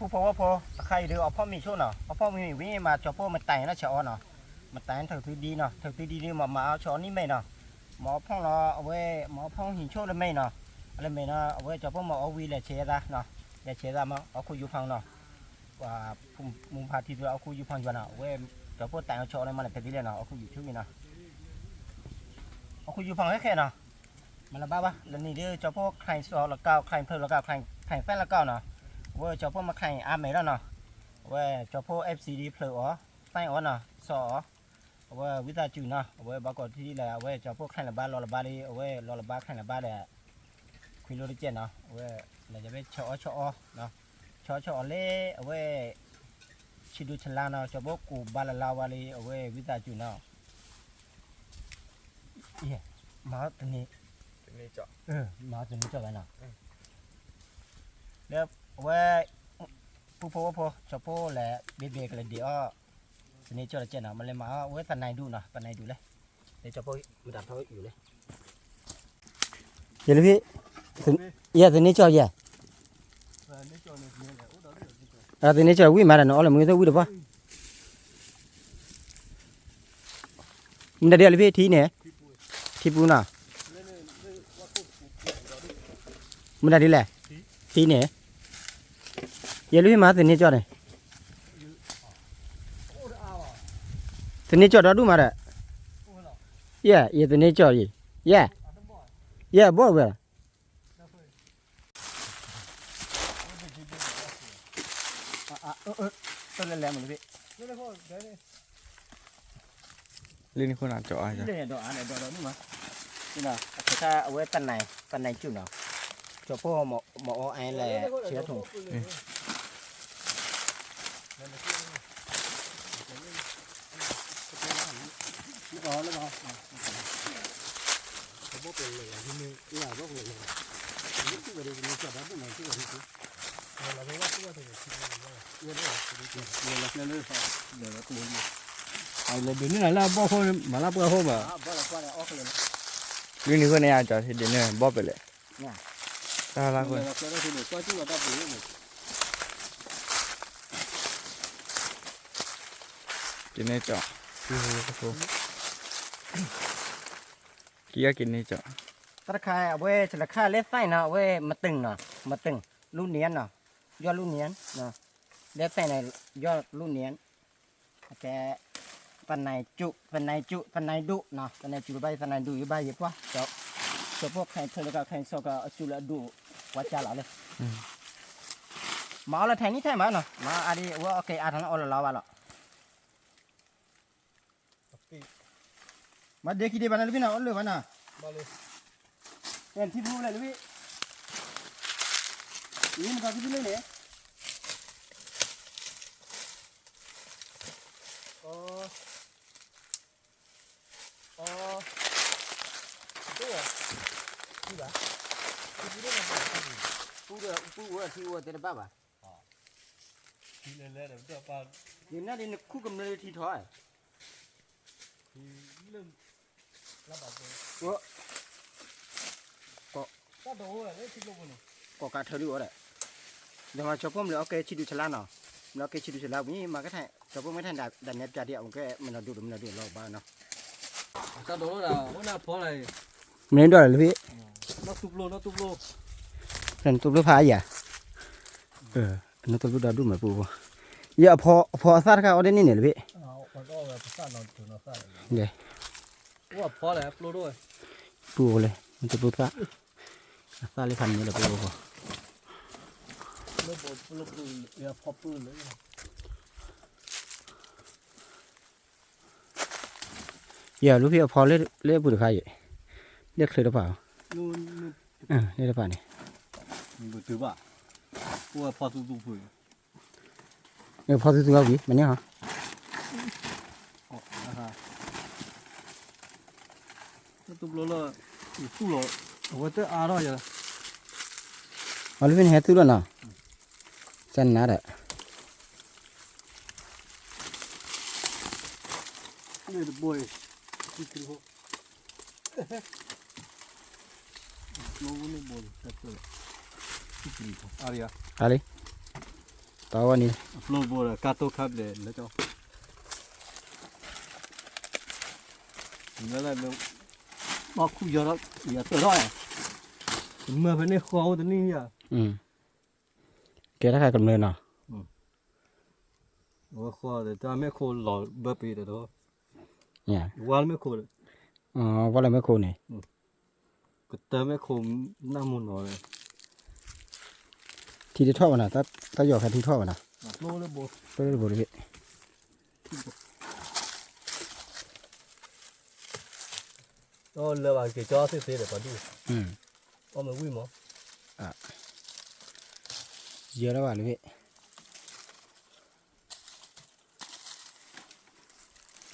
Speaker 1: ผู้พอว่าพอใครเดือเอาพ่อมีช่วงเนาะเอาพ่อมีวิ่งมาจอพ่อมันแต่งแล้วเฉาะเนาะมันแต่งถือถือดีเนาะถือถือดีนี่มาเอาเฉาะนี่ไม่เนาะหมอพ่องเราเอาไว้หมอพ่องหินโชว์เลยไม่เนาะอะไรไม่เนาะเอาไว้จอพ่อมาเอาวีเลยเชียร์เนาะเลยเชียร์มาเอาคุยอยู่พังเนาะว่ามุมพาทีตัวเอาคุยอยู่พังอยู่เนาะเว้ยจอพ่อแต่งเอาเฉาะอะไรมาเลยถือดีเลยเนาะเอาคุยอยู่ช่วยเนาะเอาคุยอยู่พังแค่เนาะมันละบ้าปะแล้วนี่เด้อจอพ่อใครสอละเก้าใครเพิ่มละเก้าใครแฟนละเก้าเนาะเว้ยจอพ่อมาใครอาเมแล้วเนาะเว้ยจอพ่อ FCD เพลอ๋อไฟอ๋อเนาะสอเว้ยวิตาจูเนาะเว้ยบางคนที่ละเว้ยจอพ่อใครละบ้านรอละบ้านเลยเว้ยรอละบ้านใครละบ้านเลยคุยรู้ได้เจนเนาะเว้ยเราจะไปเฉาะเนาะเฉาะเล่เว้ยชิดูชลาเนาะจอพ่อกูบาลลาวาเลยเว้ยวิตาจูเนาะเอ๊ะมาตัวนี้
Speaker 3: นี่เจาะ
Speaker 1: มาตัวนี้เจาะกันเนาะแล้วเว้ยผู้พอว่าพอจอพ่อแหละเบกันเลยเดี๋ยวตัวนี้เจาะเจนเนาะมันเลยมาเว้ยตันไหนดูเนาะตันไหนดูเลยเดี๋ยวจอพ่อมันดับเท่าอยู่เลยเดี๋ยวพี่ตัวนี้เจาะเย่ตัวนี้เจาะวิ่งมาแล้วเนาะแล้วมึงจะวิ่งหรือเปล่ามันเดี๋ยวพี่ทีเนี่ยทีปูน่ะมันได้แหละทีเนี่ยเดี๋ยวพี่มาตัวนี้เจาะเลยตัวนี้เจาะเราดูมาเลยตัวนี้เจาะยี่บ่เว้ย ต้นแหลมๆเลยพี่
Speaker 3: ลิ้นคนอาจจะอ่ะจ้ะ
Speaker 1: นี่ดอกอันไหนดอกนี่มานี่นะถ้าเอาไว้ตันไหนจุดเนาะจะพ่อหมอไอ้แหละเชื้อถุงร้อนแล้วเนาะ
Speaker 2: bốc lên là như là bốc lên là những cái người mình chọn đó mình cái gì là cái bác cái thì nhiều đấy nhiều là nhiều nữa nhiều là cũng nhiều ai là đến này là bao hôm mà là bao hôm à
Speaker 1: bao là qua là ốc lên
Speaker 3: ลิ้นคนอาจจะที่เดินเนี่ยบ่ไปเลย
Speaker 1: เนี่ย
Speaker 3: ตาละคน
Speaker 2: là cái đó thì được coi chứ là ta bự này
Speaker 3: กินในเจาะคือกี่กินในเจาะ
Speaker 1: ตะไคร้เอาไว้ฉลาดเล็ดไส้เนาะเอาไว้มาตึงเนาะมาตึงลูกเนียนเนาะยอดลูกเนียนเนาะเล็ดไส้ในยอดลูกเนียนแต่ปันไหนจุปันไหนดุเนาะปันไหนจุใบปันไหนดุอยู่ใบเยอะกว่าเจ้าพวกใครเธอแล้วก็ใครสก็จุละดุวัดจ้าหล่อเลยมาเอาละแทนนี่แท้มาเนาะมาอันนี้ว่าโอเคอาทางเอาละเราว่าหรอมาเด็กกี่เดือนแล้วพี่เนาะเอาเลยวันน่ะ
Speaker 2: bao nhiêu
Speaker 1: em thi thu này quý vị nhìn vào cái dưới này cái gì gì vậy cái gì đấy là phu được thế là ba
Speaker 2: đi lên lên để cho bao
Speaker 1: nhìn nó đi khu cầm nơi thì thôi
Speaker 2: thì lên là bảo
Speaker 1: ủa
Speaker 2: ta đồ rồi đấy thì lúc này
Speaker 1: có cả thời điểm đấy nhưng mà choผมเลยโอเคชิดูฉลาดเนาะเราโอเคชิดูฉลาดนี่มาก็แท้choผมไม่ทันดันเนี่ยจ่าเดียวก็มันเราดูเราบ้านเนาะ
Speaker 2: ta đồ là hôm nào phó này
Speaker 1: ไม่ได้เลยพี่
Speaker 2: nó tụt lô
Speaker 1: นั่นตัวลูกพายอ่ะนั่นตัวลูกดาวดูเหมือนปูอย่าพอซาดเขาเอาได้นี่เนี่ยพี่
Speaker 2: còn có là sát nó tụt nó sát
Speaker 1: เดี๋ยว
Speaker 2: ủa phó này lô rồi
Speaker 1: ปูเลยมันจะปูซะซาเลยพันนี่แหละปูพอ
Speaker 2: lô ya phóปืนเลย
Speaker 1: อย่าลูกพี่เอาพอเล่ปูหรือใครเรียกเคยหรือเปล่า
Speaker 2: luôn
Speaker 1: เรียกหรือเปล่าเนี่ย
Speaker 2: bự từ bà ủa phó tụt phủi
Speaker 1: พอซื้อตัวกี่มันเนี่ยเหรอ
Speaker 2: nó tụt lô là tụt lô ủa tới à đó giờ
Speaker 1: เอาลูกพี่เห็นตัวแล้วเนาะสั้นนัดอ่ะ
Speaker 2: này được bồi đi từ hộ nó vẫn bồi thật rồi đi từ hộ à đi à
Speaker 1: อะไรตัววันนี้
Speaker 2: lô bồi là cắt tô khắp để lấy cho nhớ là nó bao khu giờ đó giờ tới rồi mưa phải nên khó tới đi à
Speaker 1: แกถ้าใครกำเนิดเนาะ
Speaker 2: nó khó để ta mấy khô lò bơ bì để đó
Speaker 1: เนี่ย
Speaker 2: qua mấy khô
Speaker 1: อ๋อว่าอะไรไม่โคเนี่ย
Speaker 2: cái tơ mấy khô năm môn rồi
Speaker 1: ที่ที่ทอดวะนะถ้าหยอกใครที่ทอดวะนะ
Speaker 2: lô nó bồi
Speaker 1: ก็ได้บอกเลยพี่
Speaker 2: nó lừa vào cái cho thế để còn đi
Speaker 1: อืม
Speaker 2: ông mà vui mà
Speaker 1: เยอะแล้วว่ะเลยพี่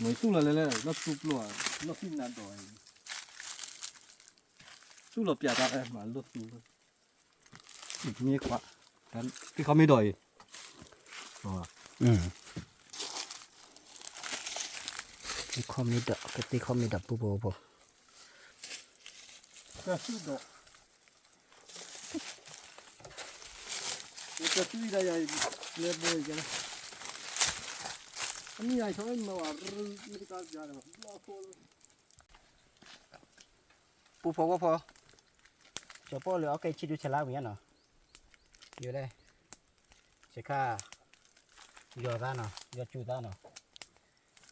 Speaker 2: mới tu là lên nó tu lùa nó phim nạn rồi tu là bịa ra mà nó tu như quá cái không mấy đời
Speaker 1: อืมตีคอมนี่ดอกก็ตีคอมนี่ดอกปูปูปู
Speaker 2: cái tu đó cái tu đây là lên bơi cái anh này thôi mà vào mấy cái giá này mà lo
Speaker 1: ปูพอก็พอเจ้าพ่อเหลือเอาไก่ชิดูฉลาดเหมือนกันเนาะอยู่ได้เจ้าข้าหยอดด้านเนาะหยอดจูด้านเนาะ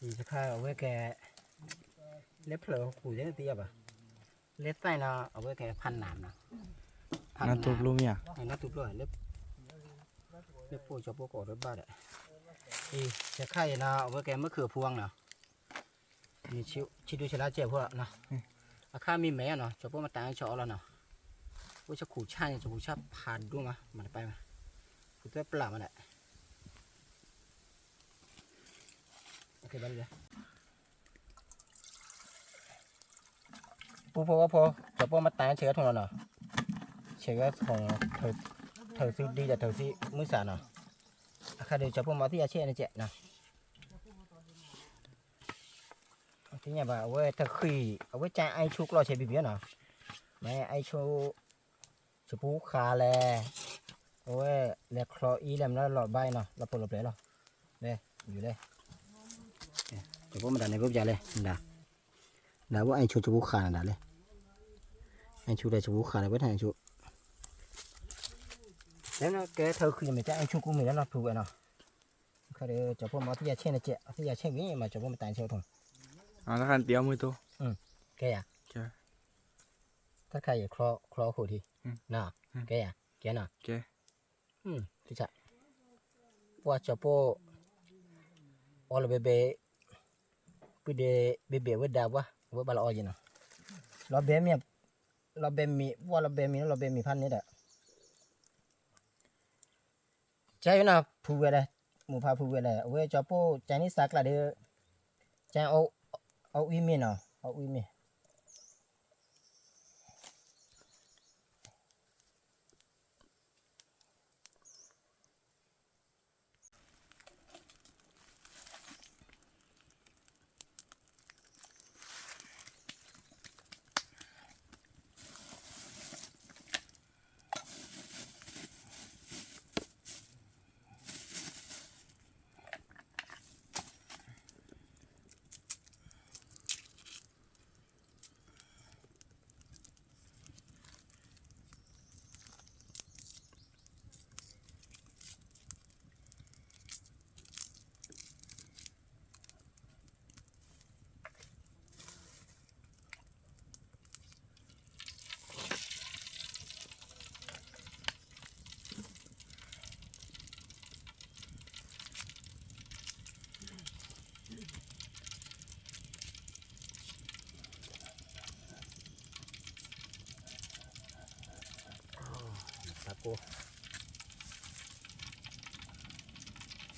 Speaker 1: นี่เจ้าข้าเอาไว้แกเล็บเผลอขู่ยังตีอ่ะเล็บใต้เนาะเอาไว้แกพันหนามเนาะ
Speaker 3: น่าตุบลุมเนี่ย
Speaker 1: ไอ้น่าตุบเลยเล็บ เรียกพวกจะพวกก่อด้วยบ้านอีจะไข่นะเอาไว้แกมะเขือพวงเนาะมีชิดูชะลาเจ็บพวกนะอาข้ามีแม่เนาะจะพวกมาตายเฉาะแล้วเนาะว่าจะขู่ช่างจะขู่ช่างผ่านดูมามันไปมาขู่ตัวปลามันแหละโอเคไปเลยปูพอว่าพอจะพวกมาตายเชื้อทงเราเนาะเชื้อของเธอซื้อดีแต่เธอซื้อมือสานเนาะอาคาเดี๋ยวจะพวกมาที่อาเช่นเจ๊นะที่เนี่ยบ่าเอาไว้ถ้าคุยเอาไว้ใจไอชุกเราใช้บีบเนาะแม่ไอชูจะปูขาแลเอาไว้แลคลออีแลมแล้วหลอดใบเนาะเราปลดเลยหรอเลยอยู่เลยจะพวกมันด่าในพวกใหญ่เลยด่าว่าไอชูจะปูขาด่าเลยไอชูได้จะปูขาเลยไว้ทางไอชูแล้วนะแกเธอคือไม่ใช่ไอชูกูมีแล้วเนาะถูกเนาะเขาเดี๋ยวจะพวกมาที่อาเช่นเจ๊ที่อาเช่นนี้มาจะพวกมันตายเชียวทง
Speaker 3: แล้วกันเตี้ยวมือตัว
Speaker 1: แกอ่ะถ้าใครอยากคลอหูทีน่ะแกอ่ะแกน่ะที่จะว่าจะพวกออลเบเบปีเดเบเบว่าดาววะว่าบาลออยินะเราเบมีว่าเราเบมีแล้วเราเบมีพันนี่แหละใช่ไหมพูดอะไรหมู่พาพูดอะไรเว้ยจะพวกใจนี่สักละเด้อใจเอาอีมีเนาะเอาอีมี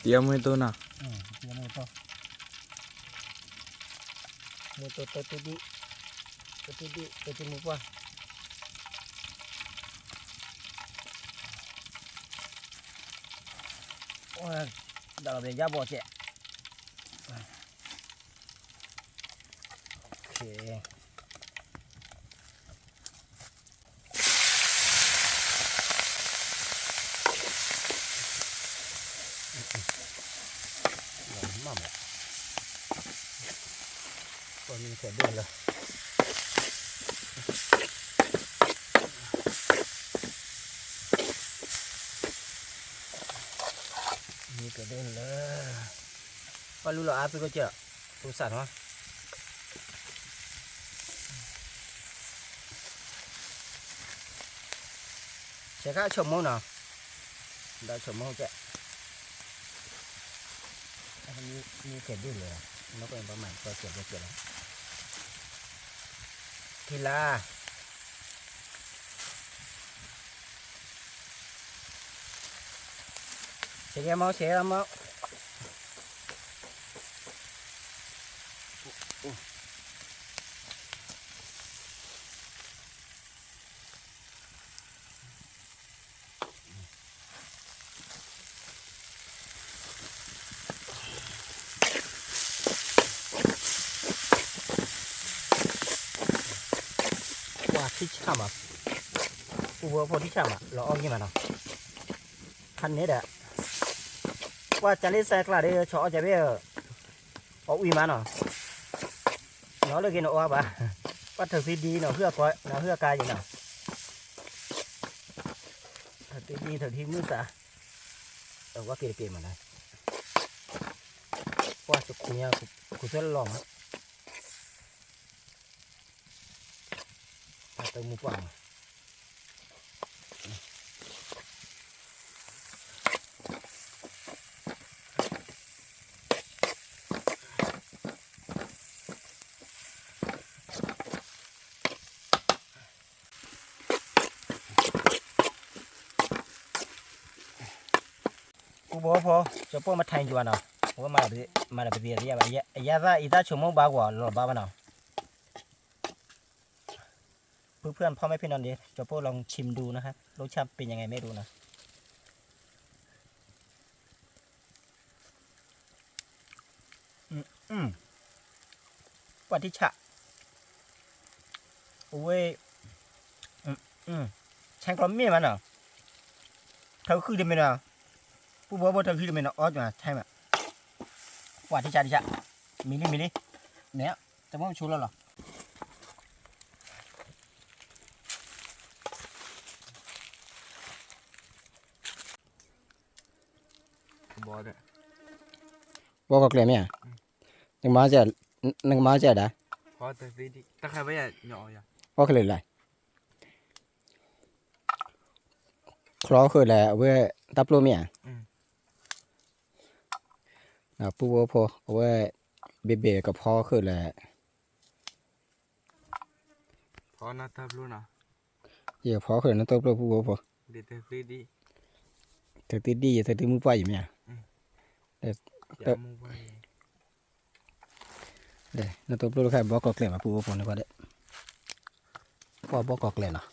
Speaker 3: เตี้ยวมือตัวน่ะ
Speaker 1: เดี๋ยวมือตัวดีมือป่ะโอ้ยดาวเป็นยาบอเจ๊โอเคมั่มก็มีแค่เดือนเลยมีแค่เดือนเลยพอรู้แล้วอาไปก็เจอตัวสั่นวะใช้ข้าชมมั้งเนาะได้ชมมั้งเจ๊มีแค่เดือนเลยnó có bao mảnh coi kiểu đó thì là sẽ nghe máu sẽ lắm máuที่ช่ำอ่ะกูว่าพอที่ช่ำอ่ะเราเอาอย่างไรเนาะคันนี้แหละว่าจะเล่นแซกละเดี๋ยวชอจะไปเอาอุยมาเนาะnóเลยกินเอาบ้าว่าเธอซีดีเนาะเพื่อก้อยเนาะเพื่อกายอย่างเนาะเธอซีดีเธอที่มือสาว่าเกมอะไรว่าจะคุยอ่ะกูจะลองตัวมือปัง กูบอกพอจะป้อมาแทงจวนเนาะว่ามาได้ไปเรียนอะไรยาซาอีตาชั่วโมงบ้ากว่าหรอบ้าเนาะเพื่อนพ่อแม่พี่น้องดิจะป้อลองชิมดูนะครับรสชาติเป็นยังไงไม่รู้นะวัติชะโอ้ยแช่งกลมเมียมันเนาะเท่าคือเดิมเนาะผู้บอกว่าเท่าคือเดิมเนาะอ๋อจ้ะใช่ไหมวัติชะดิชะมีนี่เนี่ยจะไม่ชูแล้วหรอ
Speaker 3: บอดอ่ะ
Speaker 1: บอกกับเกลือเมียนึกมาจะได้
Speaker 3: พอแต่วิธีตะใครไม่อยากหน่อยอ่ะ
Speaker 1: บอกเกลืออะไรคลอคืออะไรเว้ยตับโลเมียนะผู้บอกพอเว้ยเบะกับพ่อคืออะไร
Speaker 3: พอนัดทับรู้นะ
Speaker 1: เดี๋ยวพ่อคือนั่นตัวผู้บอกพอ
Speaker 3: เดี๋ยวแต่วิธี
Speaker 1: เธอติดดีเธอติดมือไปอยู่เมีย
Speaker 3: อย่ามูไป
Speaker 1: เด้นั่นตัวผู้ลูกแค่บอกกับเกลือมาผู้บอกพอนี่ก็ได้พ่อบอกกับเกลือเนาะ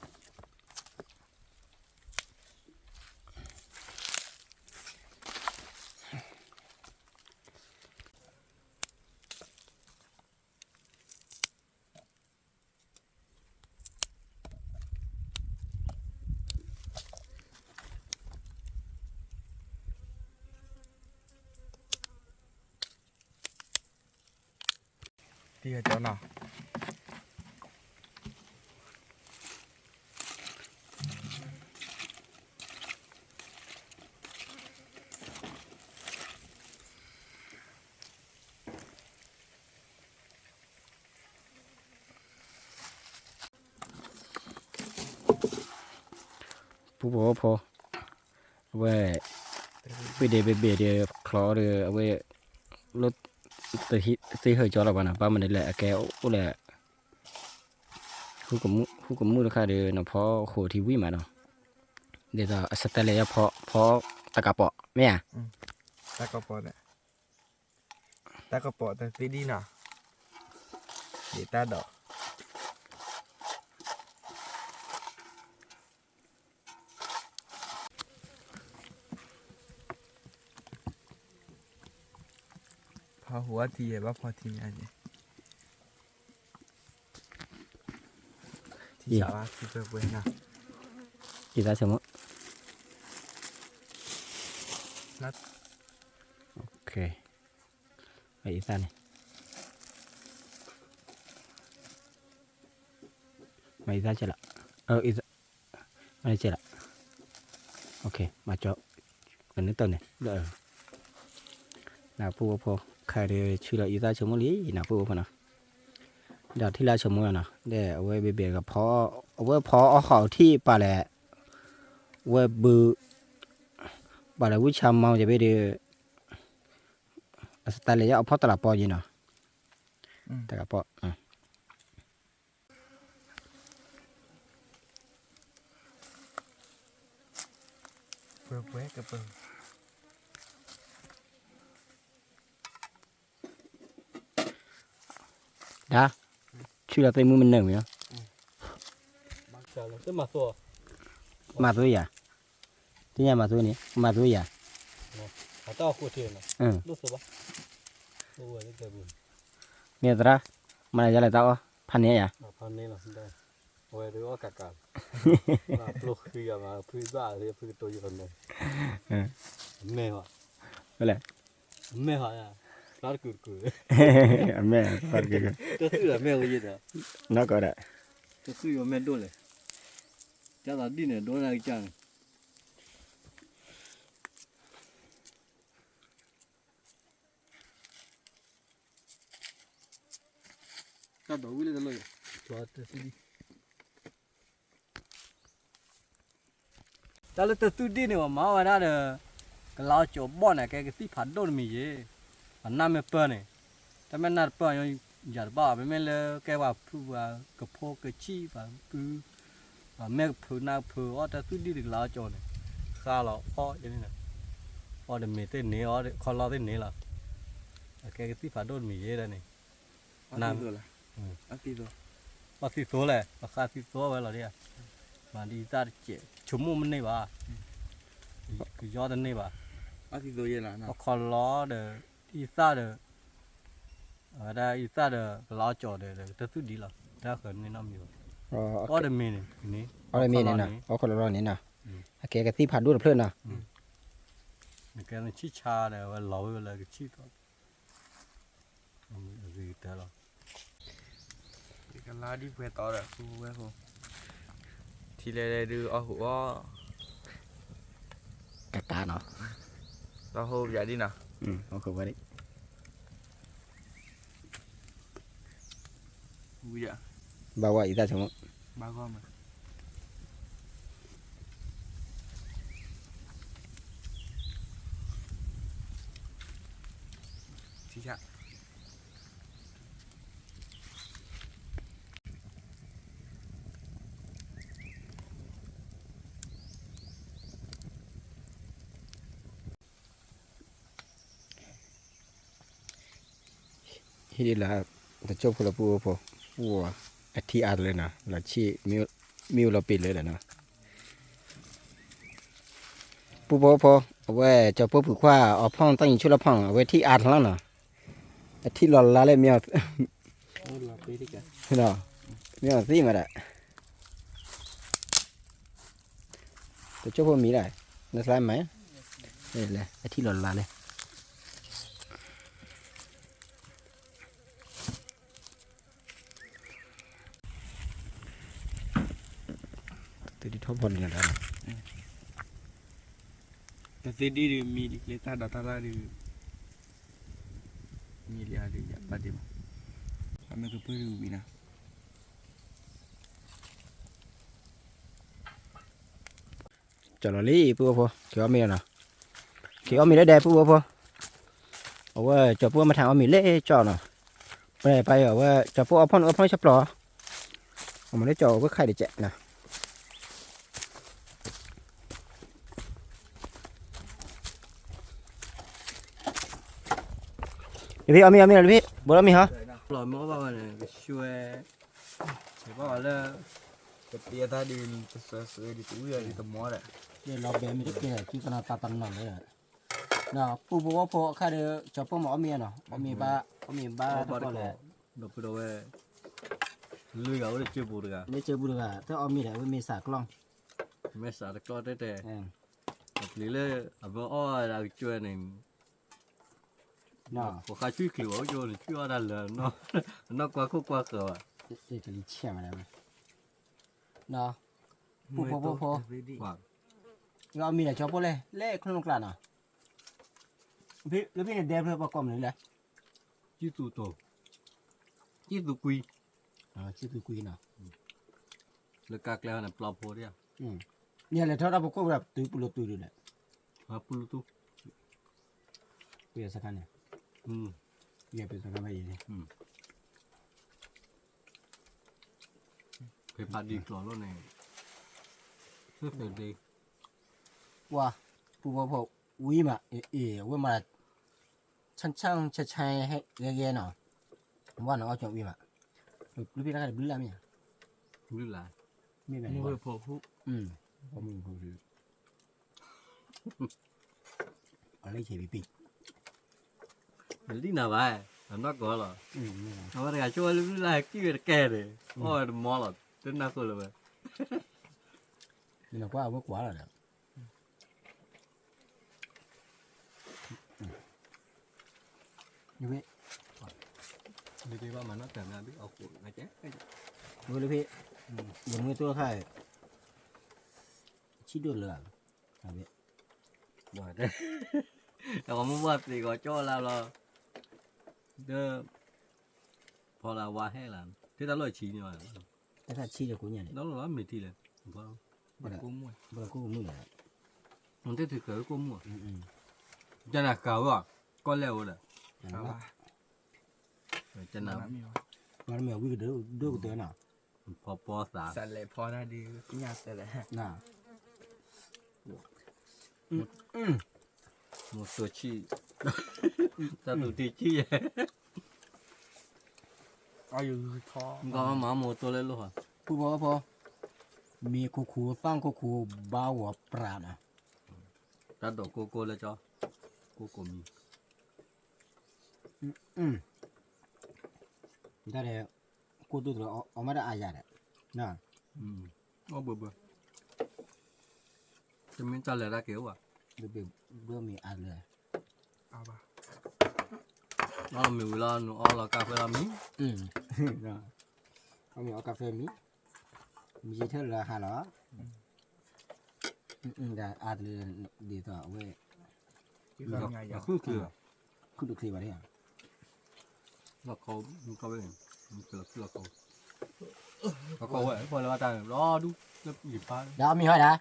Speaker 3: ที่เจ้าหน่อ
Speaker 1: ผู้บอกพอเว้ยไปเดเบะเดียคลอเดียเว้ยรถตัวที่ซื้อเหยจอเราบ้านะป้ามันนี่แหละแกอุ้แหละผู้กับมือราคาเดียนะเพราะโคทีวีมาเนาะเดี๋ยวจะสเตเลย์เพราะตะกะเปาะแม่
Speaker 3: ตะกระปอดอ่ะตะกระปอดแต่วิธีน่ะเดี๋ยวตาดอกพอหัวทีว่าพอทีอะไรที่สาวที่เปิดเผยนะ
Speaker 1: อีตาสมมติ
Speaker 3: นัด
Speaker 1: โอเคไปอีตานี่มาอีตาเจละอีตาไม่เจละโอเคมาเจาะกันนึกตัวเนี่ยเด้อนะผู้พอใครเดียชื่อละอีตาสมมตินะผู้พอนะเดี๋ยวที่ละสมมตินะเดี๋ยวเอาไว้เบียกับพ่อเอาไว้พ่อเอาเขาที่ป่าแหละไว้บือป่าแหละวิชาเมาจะไปเดียสไตล์เลยเอาพ่อตลาดปอยีเนาะตลาดปอ
Speaker 3: เปิดเผยกับเปิด
Speaker 1: đã chưa là tayมือมันเหนื่อยเนาะ
Speaker 2: Chả là cái mặt rồi.
Speaker 1: มาตัวใหญ่ที่นี่มาตัวนี้มาตัวใหญ่
Speaker 2: À tao của tiền này.
Speaker 1: อืม
Speaker 2: Lúc rồi bác. Lúc rồi cái buồn.
Speaker 1: เนี่ยตรามันจะอะไรต่อพันนี้อ่ะ
Speaker 2: À phan này là không đây. Rồi đứa cả cả. Mà lúc khi mà phi ra thì phi tôi gì phần này. Mẹ hả?
Speaker 1: นั่นแหละ
Speaker 2: Mẹ hả à? Phát cười cười.
Speaker 1: แม่ฟังกัน
Speaker 2: Tôi tự là mẹ cái gì đó.
Speaker 1: น่าก็ได้
Speaker 2: Tôi tự là mẹ đôi này. Chắc là đi này đôi này chẳng. Tao đổ cái lên rồi. Cho tôi đi. Tao là tôi đi này mà máu ra được. Cái lao chỗ bọn này cái tí phản đôi mì gì. Phản năm mươi bơ này. Tao mới nạt bơ rồi giờ bỏ với mình là cái vào phụ và cái phô cái chi và cứ và mẹ phụ nào phụ ở tao tôi đi được lao chỗ này. Xa là khó vậy này. ở đây mình tên này ở đây con lo tên này là cái tí phá đốt mì vậy đây này
Speaker 3: Nam rồi là tí rồi
Speaker 2: ở tí số này ở xa tí số vậy là đi à mà đi ra chỉ chúng mua bên này bà cái gió bên này bà
Speaker 3: tí rồi vậy là
Speaker 2: ở
Speaker 3: nào
Speaker 2: con lo để đi xa để ở đây đi xa để lo chỗ để tới thứ đi là ra khỏi nên năm nhiều
Speaker 1: อ๋อ
Speaker 2: ở đây mình này
Speaker 1: เอาเลยมีนี่นะเอาคนละร้อยนี่นะโอเคก็ที่ผ่านดูเพื่อนนะ
Speaker 2: cái này chi cha này và lẩu là cái chi đó gì thế rồi
Speaker 3: cái lá đi về to rồi khu về khu thì đây đưa ở hụa
Speaker 1: กากาเนาะ
Speaker 3: tao hô vậy đi nào
Speaker 1: เอาคือไว้ดิ
Speaker 3: vui vậy
Speaker 1: บ่าวว่าอีตาสมมุ
Speaker 3: ba con mà thì sao
Speaker 1: Hili la ta chop la pu po pu a ti ar le na la chi miu la pi le na pu po po we cho po pu kwa o phong tang chu la phong we ti ar la na a ti la la le miao
Speaker 3: là bê đi cả
Speaker 1: no miao si ma da ta chop po mi la na slai mai le a ti la la le đi thop hồn là đó
Speaker 3: ta sẽ đi đi mi đi lấy ta đặt ta ra đi mi đi đi ya ba đi mà kami ke peru bina
Speaker 1: cho nó lý pu po kiểu mi nào kiểu mi đấy đẹp pu po ở đây cho pu mà thằng mi lễ cho nó bây bây ở đây cho pu ở phong sắp lò mà lấy cho cái khay để chạy nèพี่เอามีพี่บอลมีเหรอ
Speaker 2: rồi mỗi bao này cái xuê thì bao là
Speaker 3: cái tia ta đi sơ sơ đi túi đi tầm mỏ đấy
Speaker 1: để lo bé mình cái này chỉ còn ta tận nằm đấy nào pu po khai được cho pu mà mi nào mi ba
Speaker 2: bao đó là đâu có đâu về lười gấu để chơi bù được à
Speaker 1: để chơi bù được à thế mi đấy mi sạc long
Speaker 2: mấy sợ được con đấy thế lý lệ à bữa oi là chơi này
Speaker 1: nào
Speaker 2: có khai chui kiểu ở chỗ này chui ở đây là nó qua khúc qua cửa à
Speaker 1: để cho đi chè mà đấy nào pu
Speaker 2: vâng
Speaker 1: เรามีแต่ชอบพวกเลยเล่คนลงกลั่นอ่ะพี่แล้วพี่เนี่ยเดฟเพื่อประกอบเลยแหละ
Speaker 2: chi tụ tổ chi tụ quy
Speaker 1: ชื่อคือกุยเนาะ
Speaker 2: là các leo này plop hồ đi à
Speaker 1: เนี่ยแหละถ้าเราประกอบแบบตุยปุโรตุยดูแหละ
Speaker 2: à pulutu
Speaker 1: เปลี่ยนสักคันเนี่ยเนี่ยเป็นสักคันไปยังไง
Speaker 2: phải phạt đi cỏ luôn này rất phải đi
Speaker 1: ว่าปูพอวิมาวิมาช่างใช้ให้เงี้ยเนาะว่าน้องเอาจงวิมาลูกพี่รักกันบลิ้งละมั้ย
Speaker 2: như là
Speaker 1: มีแบบ
Speaker 3: mua phô phú
Speaker 1: ผมมีคนซื้ออะไรเฉยปี
Speaker 2: đi nào vậy nó có là nó là cho lúc là kia kè đấy ôi mò là tên nào rồi vậy
Speaker 1: นี่เราก็เอาไว้กว่าแล้วเนี่ยนี่พี่
Speaker 2: đi đi ba mà nó tưởng là biết ở cụ này chứ
Speaker 1: ดูเลยพี่อย่างมือตัวใครชี้ดูเลยอ่ะพี่
Speaker 2: rồi đấy còn muốn vật thì có cho là đơพอlà qua hay là thế ta lời chỉ nhiều rồi
Speaker 1: แต่ถ้าชี้จะกูเนี่ย
Speaker 2: đó là mình thì là vâng
Speaker 3: cô mua
Speaker 1: บ่กูมือเลย
Speaker 2: không thế thì cỡ cô mua cho là cỡ à con leo rồi
Speaker 3: sao ba
Speaker 2: cho nào
Speaker 1: มันไม่เอาวิ่งดูกูเตือนอ่ะ
Speaker 2: po xả
Speaker 3: sẵn lại phò ra đi cái nhà sẵn lại
Speaker 1: น่ะ
Speaker 2: หมดตัวชี้ตาตัวที่ชี้
Speaker 3: เอาอยู่ท้อ
Speaker 2: ก็มาหมดตัวเลยลูกอ่ะ
Speaker 1: ผู้บอกว่าพอมีคูฟังคูบ้าหัวปรานะ
Speaker 2: ตาดอกโกโก้เลยจ้ะโกโก้มี
Speaker 1: ได้เลยกูดูตัวเอามาได้อายาเนี่ยน่ะ
Speaker 2: อ๋อเบื่อจะมีตาเลยละเกี่ยวอ่ะ
Speaker 1: เบื่อมีอันเลย
Speaker 3: เอาป่ะ
Speaker 2: อ๋อมีเวลาหนูอ๋อละกาแฟละมี
Speaker 1: น่ะเขามีเอากาแฟมีเท่าไรฮะเหรอได้อันเลยดีต่อเว้ย
Speaker 3: ที่ฟังไงอย่าง
Speaker 2: คือ
Speaker 1: คุณดูคลิปอะไรอ่ะ
Speaker 2: แล้วเขาเขาเป็นมันเกิดแล้วเขาเว้ยพอแล้วตายรอดูแล้วหยิบไป
Speaker 1: เดี๋ยวมีให้นะ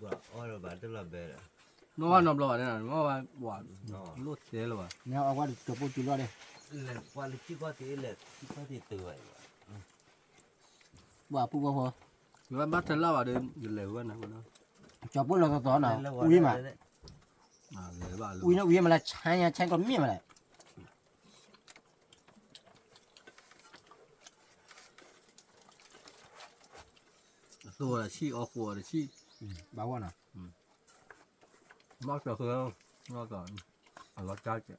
Speaker 4: Bah, ora ba de la bera.
Speaker 2: น้องน้ำร้อนเนี่ยนะน้องว่าหวาน
Speaker 4: No.
Speaker 2: รสเสียเลยว่ะ
Speaker 1: เนี่ยเอาว่าจะพูดจุดว่าเลย
Speaker 4: Le quale ci qua ti le ci qua ti tu ai.
Speaker 1: ว่าพูดว่าพอ
Speaker 2: หรือว่าบัตรเล่าอ่ะเดินอยู่เหลวกันนะคนนั้น
Speaker 1: จะพูดเราต่อหน่อยอุ้ยมา
Speaker 2: เหลวบ้าเลย
Speaker 1: อุ้ยนะอุ้ยมาละใช้ก่อนมีมาเลย
Speaker 2: ตัวละชี้ออกหัวละชี้
Speaker 1: บ้าว่าน่ะ
Speaker 2: มากจากคือมากก่อนเอารสจัดจ้ะ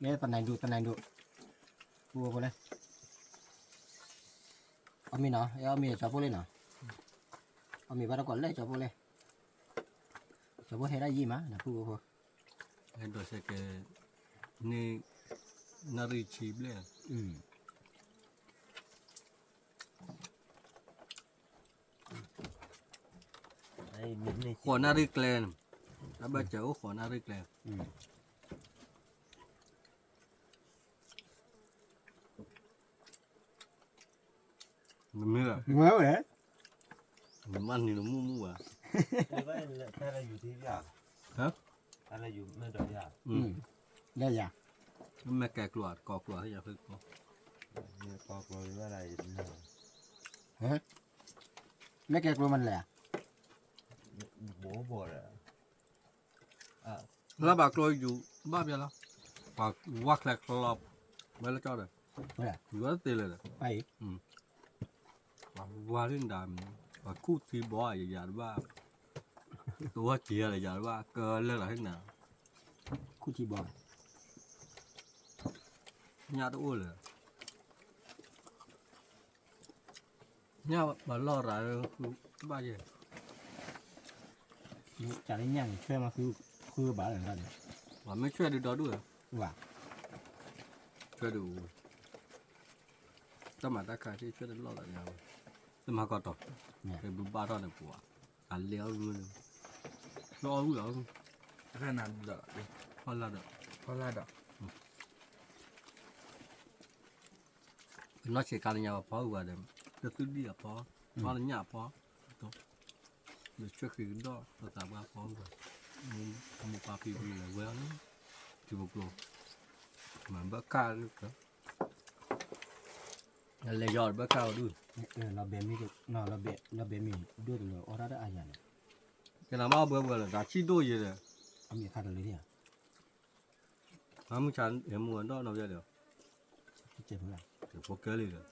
Speaker 1: เนี่ยตอนไหนดูพูดว่าเลยเอามีเนาะเอามีจะพูดเลยเนาะเอามีบ้านก่อนเลยจะพูดเลยจะพูดให้ได้ยี่มานะพูดว่าพอ
Speaker 2: เห็นตัวเสกนี่นารีชีบเลย
Speaker 4: Ai mi ni
Speaker 2: ขอนารีแกลนแล้วบัตรเจ้าขอนารีแกลนมันเมื่อ
Speaker 1: เมื่อไหร่
Speaker 2: มันนี่หนูมู่อ่ะ
Speaker 4: le va le tara yu ti ya.
Speaker 2: Hả?
Speaker 4: Ala yu me do ya.
Speaker 1: ได้ยัง
Speaker 2: มันแม่แกกลัวก่อกลัวที่จะพึ่ง
Speaker 4: Ni ko ko va la no.
Speaker 1: ไม่แกกลัวมันเลย
Speaker 4: Bo bo ra. Ah,
Speaker 2: แล้วบากลัวอยู่บ้าเบี้ยแล้วปากวักแหลกรอบไม่แล้วเจ้าเลย
Speaker 1: ไม่ได้
Speaker 2: อยู่ว่าตีเลย
Speaker 1: ไป
Speaker 2: ว่าเรื่องดำว่าคู่ที่บ่อยอย่าว่าตัวเจียอะไรอย่าว่าเกินเรื่องอะไรทั้งนั้น
Speaker 1: คู่ที่บอก
Speaker 2: ญาติอ้วนเลยญาติบ้านล่อร้ายคือบ้าเย่
Speaker 1: จากนี้ยังช่วยมาคือบ้าอะไรกัน
Speaker 2: ว่าไม่ช่วยดูดอด้วย
Speaker 1: ว่า
Speaker 2: ช่วยดูสมัยตะการที่ช่วยดูล่อร้ายยังสมัยก่อนต่อเป็นบุบ้าตอนนี้ปัวอันเลี้ยวมือรอรู้เหรอ
Speaker 3: ขนาดเด้อ
Speaker 2: พอละเด้อ
Speaker 3: พอละดอก
Speaker 2: nó chỉ cần nhau phó vào dem được cứ đi phó phó là nhà phó tốt được trước khi đó tôi tạo ra phó rồi một ba phi là quen chỉ một lô mà bác ca được đó là giọt bác cao được
Speaker 1: เราเบมีเราเบมีด้วยเลยออร่าได้อาญาเนี่ย
Speaker 2: cái nào bao bữa bữa là đã chi đôi gì rồi
Speaker 1: เอามีค่าเลยเนี่ย
Speaker 2: mà muốn chán em muốn đó nào vậy được
Speaker 1: เจ็บเมื่อไหร่
Speaker 2: thì có cái gì rồi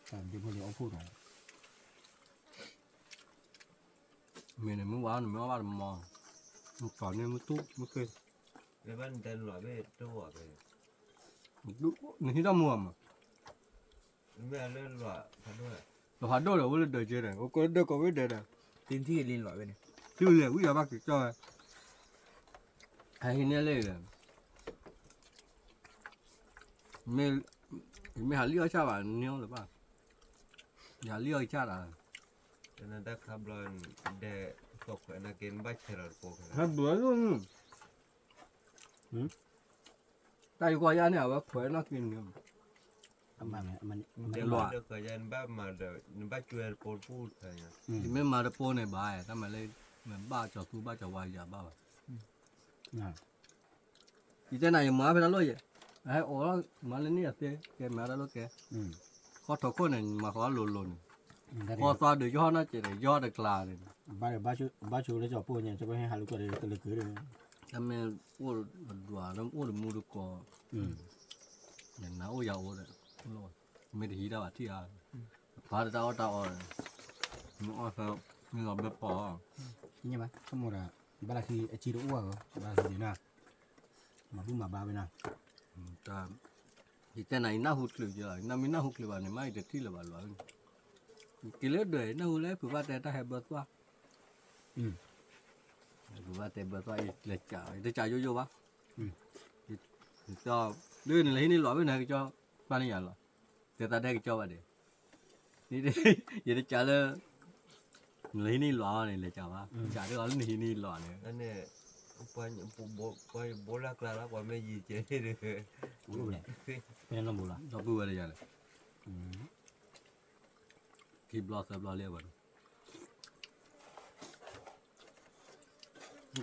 Speaker 1: แต่เดี๋ยวพอเราเอาพูดหน่อย
Speaker 2: mình này muốn vào mình vào mò một còn nên mới tốt mới kê
Speaker 4: le van den lo be do wa be.
Speaker 2: đúng người ta mua mà
Speaker 4: Me le lo pa do.
Speaker 2: nó hoạt động là với đời chơi này có đời có biết đời này
Speaker 3: ตีนที่ลินหลอยไปเนี่ย
Speaker 2: chưa liền bây giờ bác chỉ cho hay nghe lên là mẹ hả liêu cha bạn nhiêu rồi bà nhà liêu cha là
Speaker 4: Na da kablan de ko ko na ken ba chera ko.
Speaker 2: hết bữa luôn tại qua nhà này bác khỏe nó kinh nhiều
Speaker 1: มัน
Speaker 4: De
Speaker 2: lo.
Speaker 4: lo de ko yan ba ma de ba chuer por pu ta ya.
Speaker 2: thì mấy mà nó này bà ấy mà lên mình ba cho tu ba cho vay giờ ba thì thế này mà phải nó lôi vậy ai ổ mà lên nè thế cái mà nó lôi cái khó thấu con này mà khó lồn lồn khó toa được cho nó chỉ để do được là này
Speaker 1: ba chu le cho po nya cho ba ha lu ko le ke le
Speaker 2: 他们我软了，我的木头高，人拿我要我的，没得其他话题啊，怕的打我，我说你老别跑啊，
Speaker 1: nya ba samo da ba la ki chi do wa ba ki na ma bu ma ba be na
Speaker 2: 但你在那那胡子就，那没那胡子吧，你买的提了吧乱，给了对，那胡来不把带他还不抓，不把带不抓一来จ่ายได้จ่ายเยอะๆวะ就เรื่องอะไรนี่หล่อไปไหนก็จะบ้านนี่อย่างหรอแต่ตาได้ก็จะว่าเดี๋ยวนี่ได้อย่าได้จ่ายเลยเลยนี่หล่อเนี่ยเลยจ่ายวะจ่ายได้ก็นี่หล่อเนี่ย
Speaker 4: อันนี้ไปโบราณกลางแล้วว่าไม่ยีเจเลย
Speaker 1: bu le pe no bu la
Speaker 2: တော့ပူရတယ်ရတယ်ဒီဘလော့ဆာဘလော့လေးပါတော့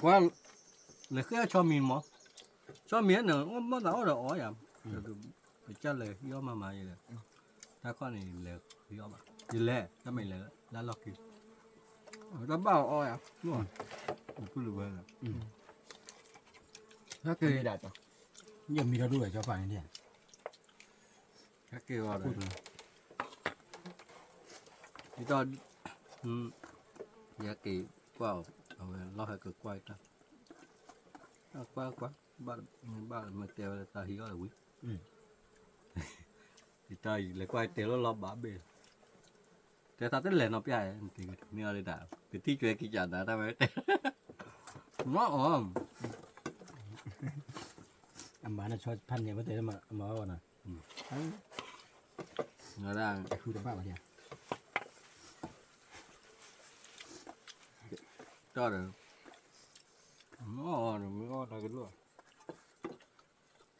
Speaker 2: ကွာလေခဲချောမင်းမချောမင်းနော်မတော့တော့အော်ရမကြက်လေရောမမရေးလေဒါခေါနေလေရောမဒီလေတမိန်လေလာလော့ကီတော့ပေါ့အော်ရနော်ဘူးလို့ပဲလားဒါကေ
Speaker 1: da to nya mi da du le cho pa ni de
Speaker 2: ဒါကေရောတယ်ဒီတော့ရကေကွာเอาလောက်ဟဲ့ကွာတာကွာဘာမတဲလာတာဟီရောဝီဒီတိုင်လေကွာတဲလောဘာဘေတဲတာတဲလေနော်ပြရဲဒီနေရတာဒီတိကျွဲကြကြတာဒါပဲနော်အော်
Speaker 1: amma na cho pan ne ba de ma wa na
Speaker 2: နော်ဒါ
Speaker 1: ku da ba ba ya
Speaker 2: တော့တယ်နော်မင်းတော့ကတော့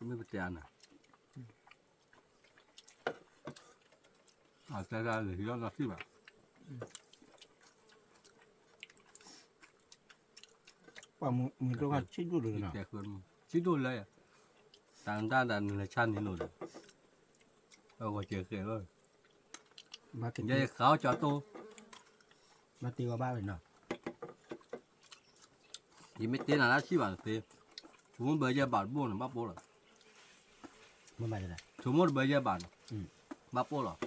Speaker 2: မင်းပြတနာ啊，在这里要到去吧。
Speaker 1: pa mu to ka chi du le na
Speaker 2: 结婚，几多来呀？当当当来餐厅了的，我结婚了，
Speaker 1: ba ke
Speaker 2: 人家好叫多，
Speaker 1: ma ti wa ba le na
Speaker 2: 你没点哪去吧？对，我们白家办不了，办不了，
Speaker 1: ma ma de la
Speaker 2: 周末白家办，办不了，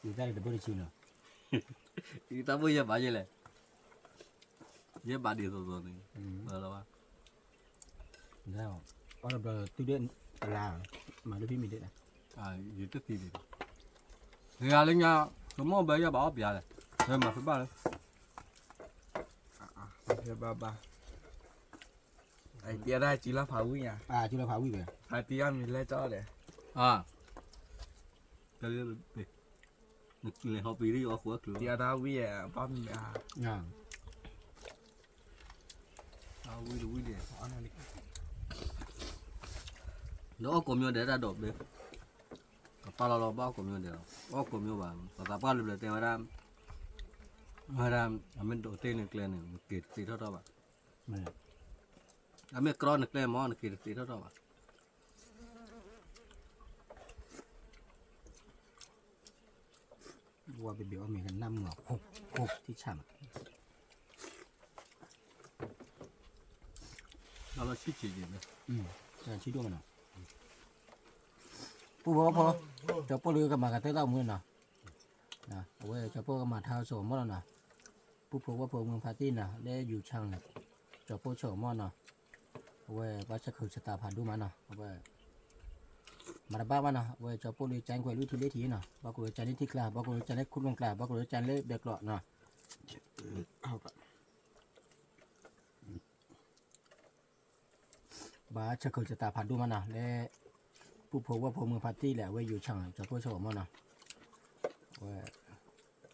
Speaker 1: yu da de bo chi na
Speaker 2: 你到白家办去了，也办的多多的，知道吧？
Speaker 1: da o da tu de la ma de pi mi de la
Speaker 2: 啊，有这地的，人家周末白家办别的，人嘛是办的，
Speaker 3: Oke baba. Ai tia ra chỉ là pháo nha.
Speaker 1: chu la fa wi be
Speaker 3: Hai tia mình lấy cho để.
Speaker 2: 啊，这个对，你好比例我活可。
Speaker 3: Tia ra wi à bom à.
Speaker 1: na
Speaker 2: À, vui đi. Nó có nhiều để ra đột đi. Ba lo bao có nhiều để. Có nhiều bạn. Và ba lúc để tiền ra mình đổ tên được lên này, kịp tí thôi đó bạn.
Speaker 1: ma
Speaker 2: Mình cron được lên món kịp tí thôi đó bạn.
Speaker 1: wa be be o mi kan nam ngọc hộpที่ฉ่
Speaker 2: Nó là xích chỉ gì nữa.
Speaker 1: ำchi du ma na pu bo po cho po lu ka ma ka te da mu na na we cho po ka ma tha so mo na pu po wa po mu pa ti na le yu chang na cho po cho mo na we ba cha khu cha ta pha du ma na we mà đã ba na we cho po lu chan ko lu thi le thi na ba ko chan le thi kla ba ko chan le khun long kla ba ko chan le be klo na ba cha khu cha ta pha du ma na le pu po wa po mu pa ti le we yu chang cho po cho mo na we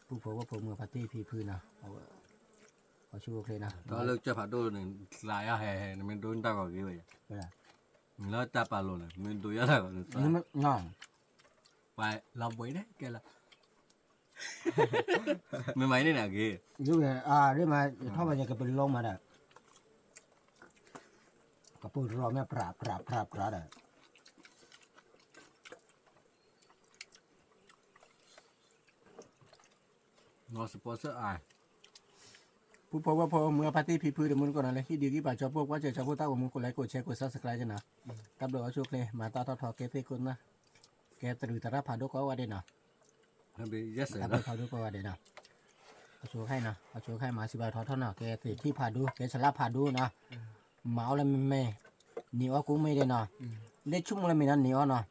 Speaker 1: pu po wa po mu pa ti phi phu na có chú ok na
Speaker 2: Đó là cho phải đôi này lại hè mình đôi ta vào cái vậy.
Speaker 1: vậy là
Speaker 2: Mình nói ta bà luôn này, mình đôi ra rồi.
Speaker 1: nhưng mà ngon
Speaker 2: Vậy làm vậy đấy, cái là. Mình mấy này nè kìa.
Speaker 1: như vậy à đấy mà thôi bây giờ cái bên lông mà đã cái bự rò mẹ prap đấy
Speaker 2: Nó sponsor ai?
Speaker 1: ผู้พบว่าพอเมื่อปาร์ตี้พี่พื้นเดี๋ยวมึงก่อนอะไรที่ดีกี่ป่าจอพวกว่าจะพวกต้ามึงกดไลค์กดแชร์กดซับสไครต์จ้ะนะกับเราช่วยเลยมาต่อแกเตกุนนะแกตรึตระพาดุก็ว่าเด่นนะ
Speaker 2: Habis yes
Speaker 1: กับ
Speaker 2: lah.
Speaker 1: พาดุก็ว่าเด่นนะช่วยให้นะช่วยให้มาสิบาทอดนะแกที่พาดุแกฉลาดพาดุนะเมาแล้วไม่นี่ว่ากูไม่เด่นนะเล็กชุ่มแล้วไม่นั่นนี่ว่านะ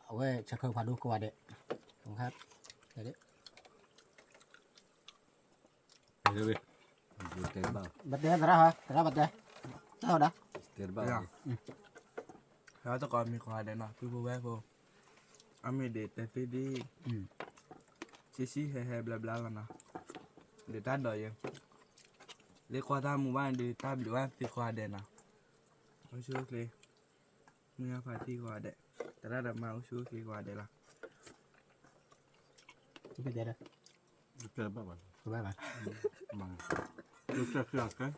Speaker 1: เอาไว้ชักเคยพาดุก็ว่าเด่นครับเดี๋ยว
Speaker 2: Habis. Terbang.
Speaker 1: บัดเดตระฮะตระบัดเดเท่าดะ
Speaker 2: Terbang.
Speaker 3: แล้วแต่ก่อนมีควายเด่นนะพี่ผู้แวะพออามีเด็ดแต่ซีดีชี้แฮ่บลาบลากันนะเดี๋ยวตาดอยยังเรียกควายตาหมู่บ้านเดี๋ยวตาหรือว่าตีควายเด่นนะเอาช่วยเลยเมื่อพาที่ควายเด็ดแต่ถ้าดับมาเอาช่วยควายเด่นละ
Speaker 1: พี่เดต
Speaker 2: Terbang.
Speaker 1: ถูกไหม
Speaker 2: Mang. Lu cakap kan?